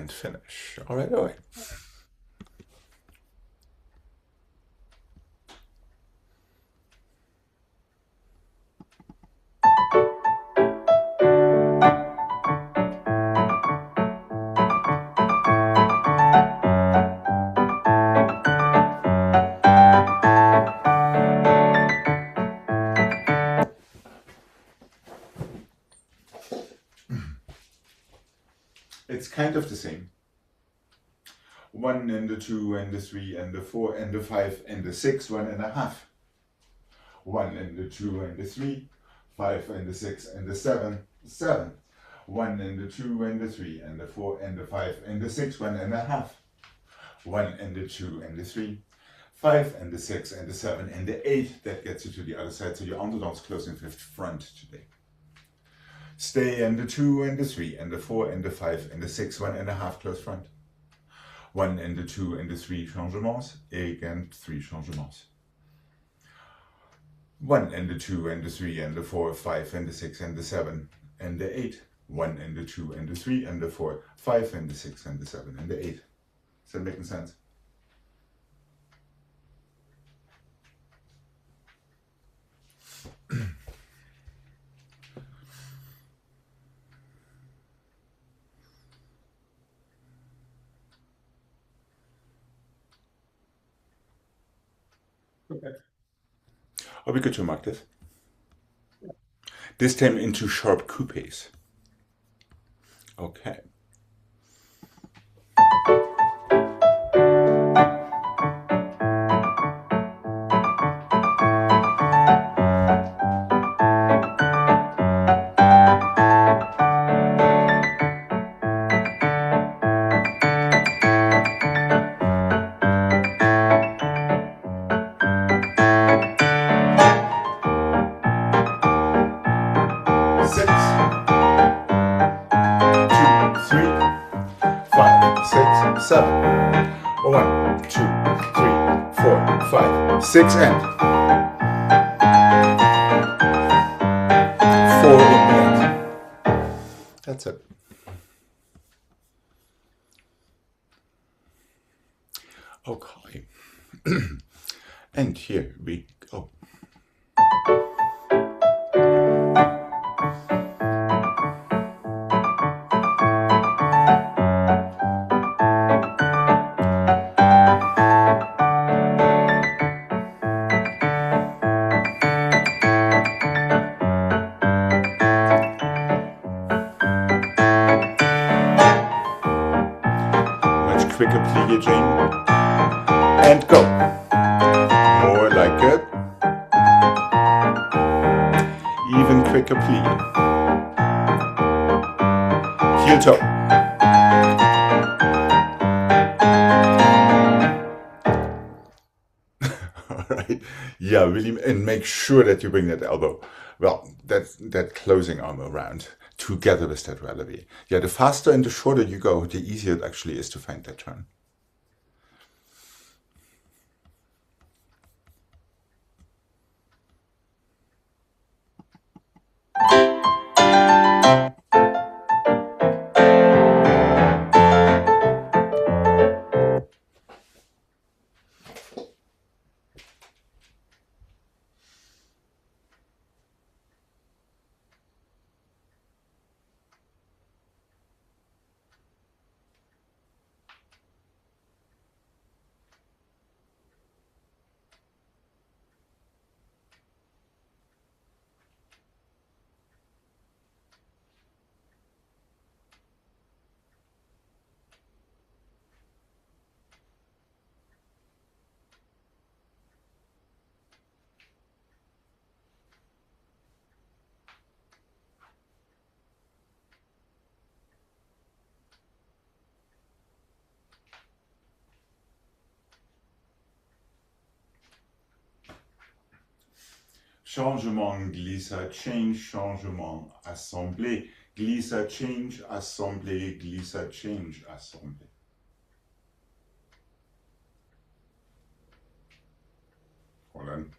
Finish. All right. It's kind of the same. 1 and the 2 and the 3 and the 4 and the 5 and the 6, 1.5. 1 and the 2 and the 3, 5 and the 6 and the 7, 7. 1 and the 2 and the 3 and the 4 and the 5 and the 6, 1.5. 1 and the 2 and the 3, 5 and the 6 and the 7 and the 8. That gets you to the other side, so your underdog's closing fifth front today. Stay and the 2 and the 3 and the 4 and the 5 and the 6, 1.5 close front. 1 and the 2 and the 3 changements, again 3 changements. 1 and the 2 and the 3 and the 4, 5 and the 6 and the 7 and the 8. 1 and the 2 and the 3 and the 4, 5 and the 6 and the 7 and the 8. Is that making sense? Okay. Are we good to mark this? This time into sharp coupes. Okay. Seven. 1, 2, 3, 4, 5, 6 and 4 in the end. That's it. Okay. And here we go. Quicker plie Jane, and go. More like it. Even quicker plie. Heel toe. All right. Yeah, really, and make sure that you bring that elbow. Well, that closing arm around together with that relevé. Yeah, the faster and the shorter you go, the easier it actually is to find that turn. Changement, glissade, change, changement, assemblée, glissade, change, assemblée, glissade, change, assemblée. Hold on.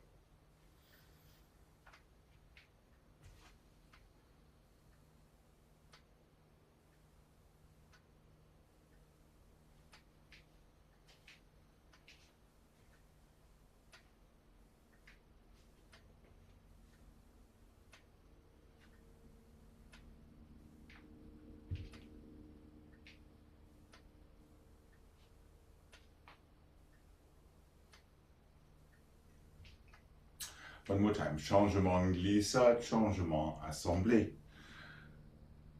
One more time. Changement, glissade, changement, assemblée.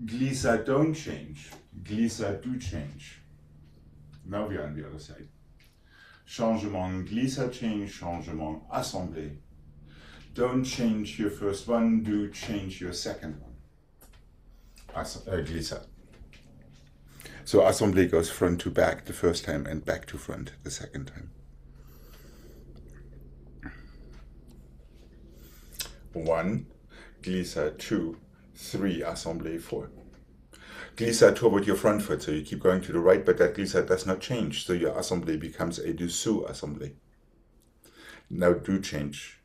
Glissade don't change. Glissade do change. Now we are on the other side. Changement, glissade, change, changement, assemblée. Don't change your first one, do change your second one. Glissade. So assemblée goes front to back the first time and back to front the second time. 1, glissade 2, 3, assemblée 4. Glissade toward your front foot, so you keep going to the right, but that glissade does not change, so your assemblée becomes a dessous assemblée. Now do change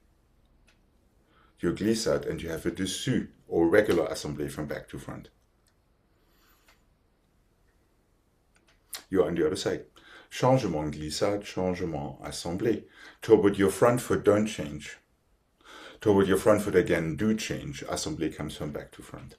your glissade and you have a dessous or regular assemblée from back to front. You're on the other side. Changement glissade, changement assemblée. Toward your front foot, don't change. Toward your front foot again, do change. Assemblée comes from back to front.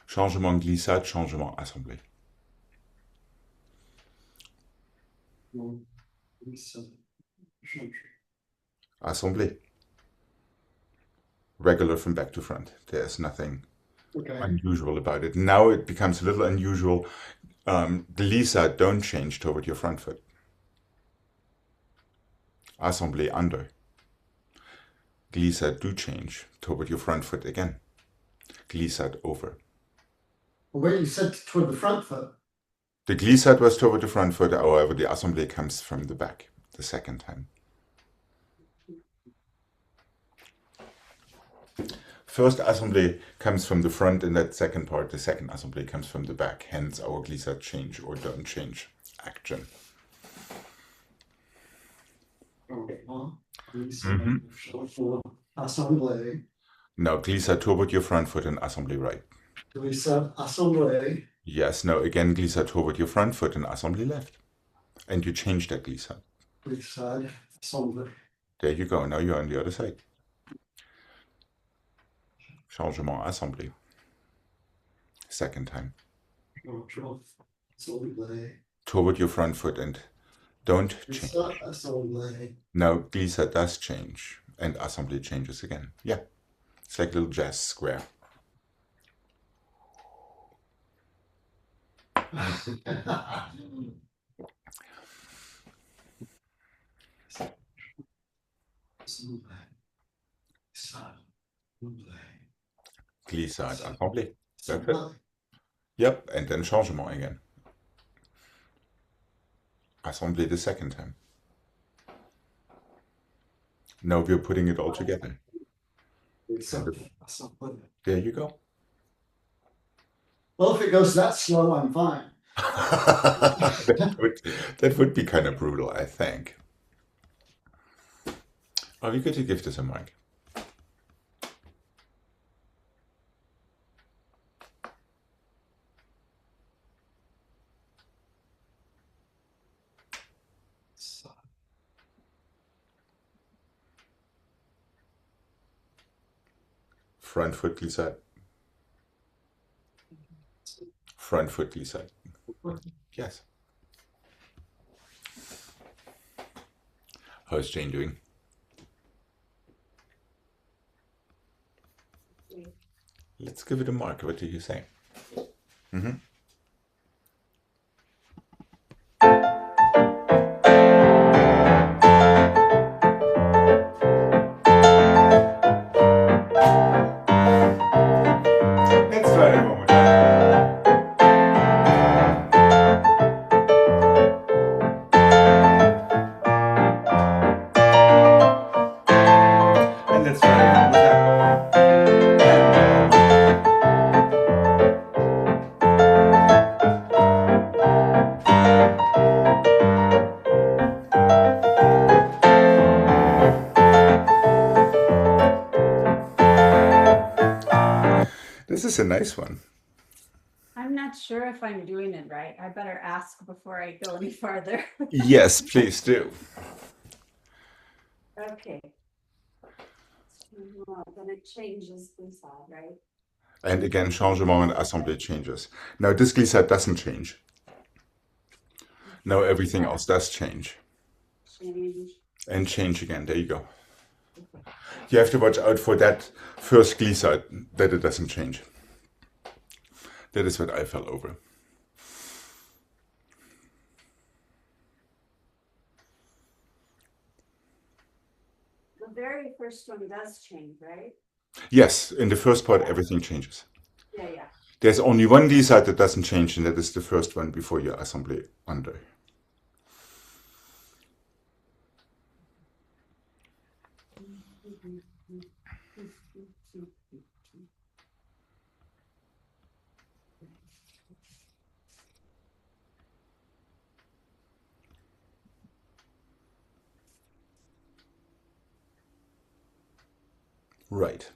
Changement glissade, changement assemblée. Assemblée. Regular from back to front. There's nothing unusual about it. Now it becomes a little unusual. Glissade, don't change toward your front foot. Assemblée under. Glissade, do change toward your front foot again. Glissade over. Where you said toward the front foot. The glissade was toward the front foot, however, the assemblée comes from the back the second time. First assemblée comes from the front in that second part, the second assemblée comes from the back, hence our glissade change or don't change action. Assemblée. Now glissade toward your front foot and assemblée right. Glissade, assemblée. Yes, now again glissade toward your front foot and assemblée left. And you change that glissade. Glissade, assemblée. There you go, now you're on the other side. Changement assemblée. Second time. Changement assemblée. Toward your front foot and don't change. Glissade, assemblée. Now glissade does change and assemblée changes again. Yeah, it's like a little jazz square. Glissade, assemblée. That's it. Yep, and then changement again. Assemblée the second time. Now we're putting it all together. There you go. Well, if it goes that slow, I'm fine. that would be kind of brutal, I think. Oh, we could give this a mic. Front foot glissade. Front foot glissade. Yes. How's Jane doing? Let's give it a mark. What do you say? Mm-hmm. Let's try it one more time. And let's try it one more time. This is a nice one. I'm not sure if I'm doing it right. I better ask before I go any farther. Yes, please do. Okay. Well, then it changes glissade, right? And again, changement and assemblée changes. Now this glissade doesn't change. Now everything else does change. Change. And change again. There you go. Okay. You have to watch out for that first glissade, that it doesn't change. That is what I fell over. The very first one does change, right? Yes, in the first part, everything changes. Yeah. There's only one glissade that doesn't change, and that is the first one before your assembly under. Right.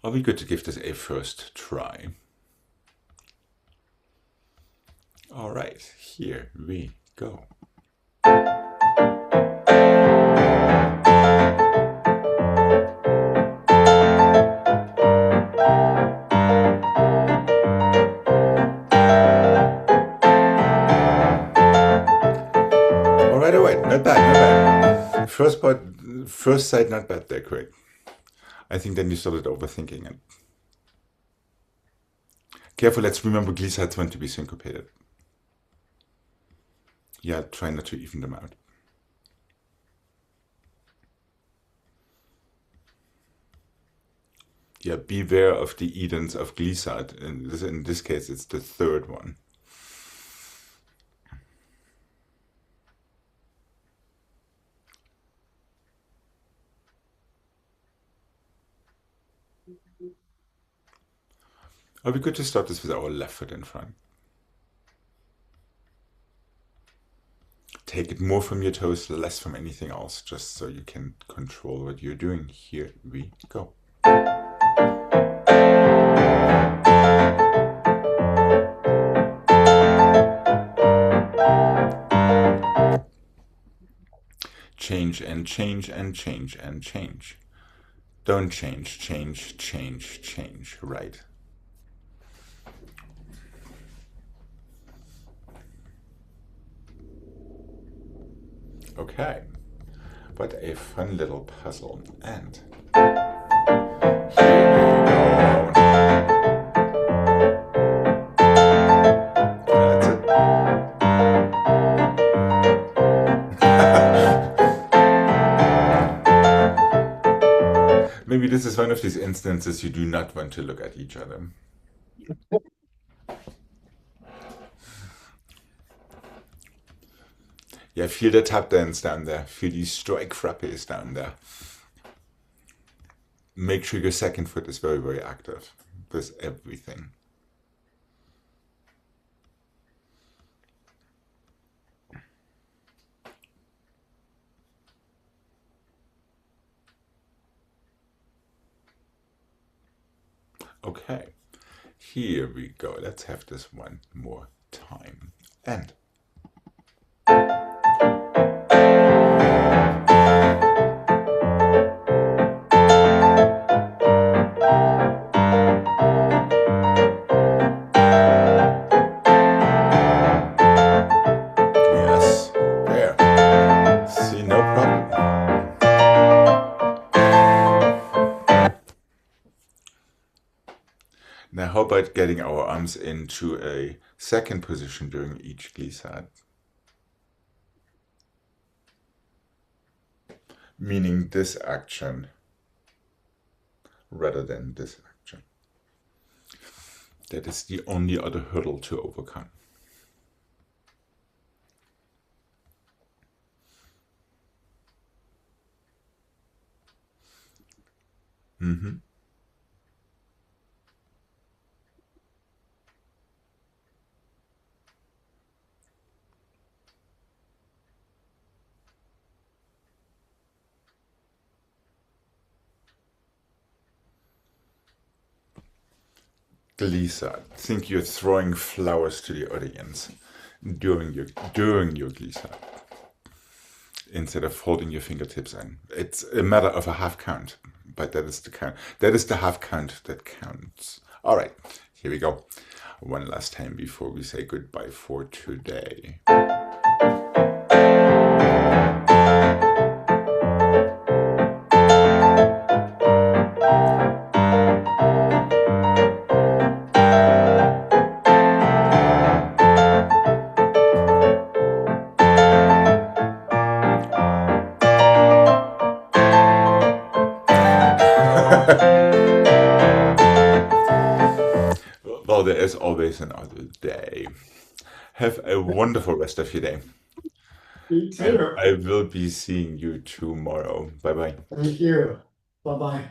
Are we good to give this a first try? All right, here we go. All right, not bad. First part, first side, not bad there, Craig. I think then you started overthinking it. Careful, let's remember glissades want to be syncopated. Yeah, try not to even them out. Yeah, beware of the edents of glissade. In this case, it's the third one. Are we good to start this with our left foot in front? Take it more from your toes, less from anything else, just so you can control what you're doing. Here we go. Change and change and change and change. Don't change, change, change, change. Right. Okay. What a fun little puzzle. And here we go. That's it. Maybe this is one of these instances you do not want to look at each other. Yeah, feel the tap dance down there. Feel these strike frappes down there. Make sure your second foot is very, very active with everything. Okay, here we go. Let's have this one more time. And yes, there. See, no problem. Now, how about getting our arms into a second position during each glissade? Meaning this action rather than this action. That is the only other hurdle to overcome. Glissade. Think you're throwing flowers to the audience during your glissade instead of holding your fingertips in. It's a matter of a half count, but that is the count. That is the half count that counts. All right, here we go. one last time before we say goodbye for today. Well, there is always another day. Have a wonderful rest of your day. You And too. I will be seeing you tomorrow. Bye bye. Thank you. Bye bye.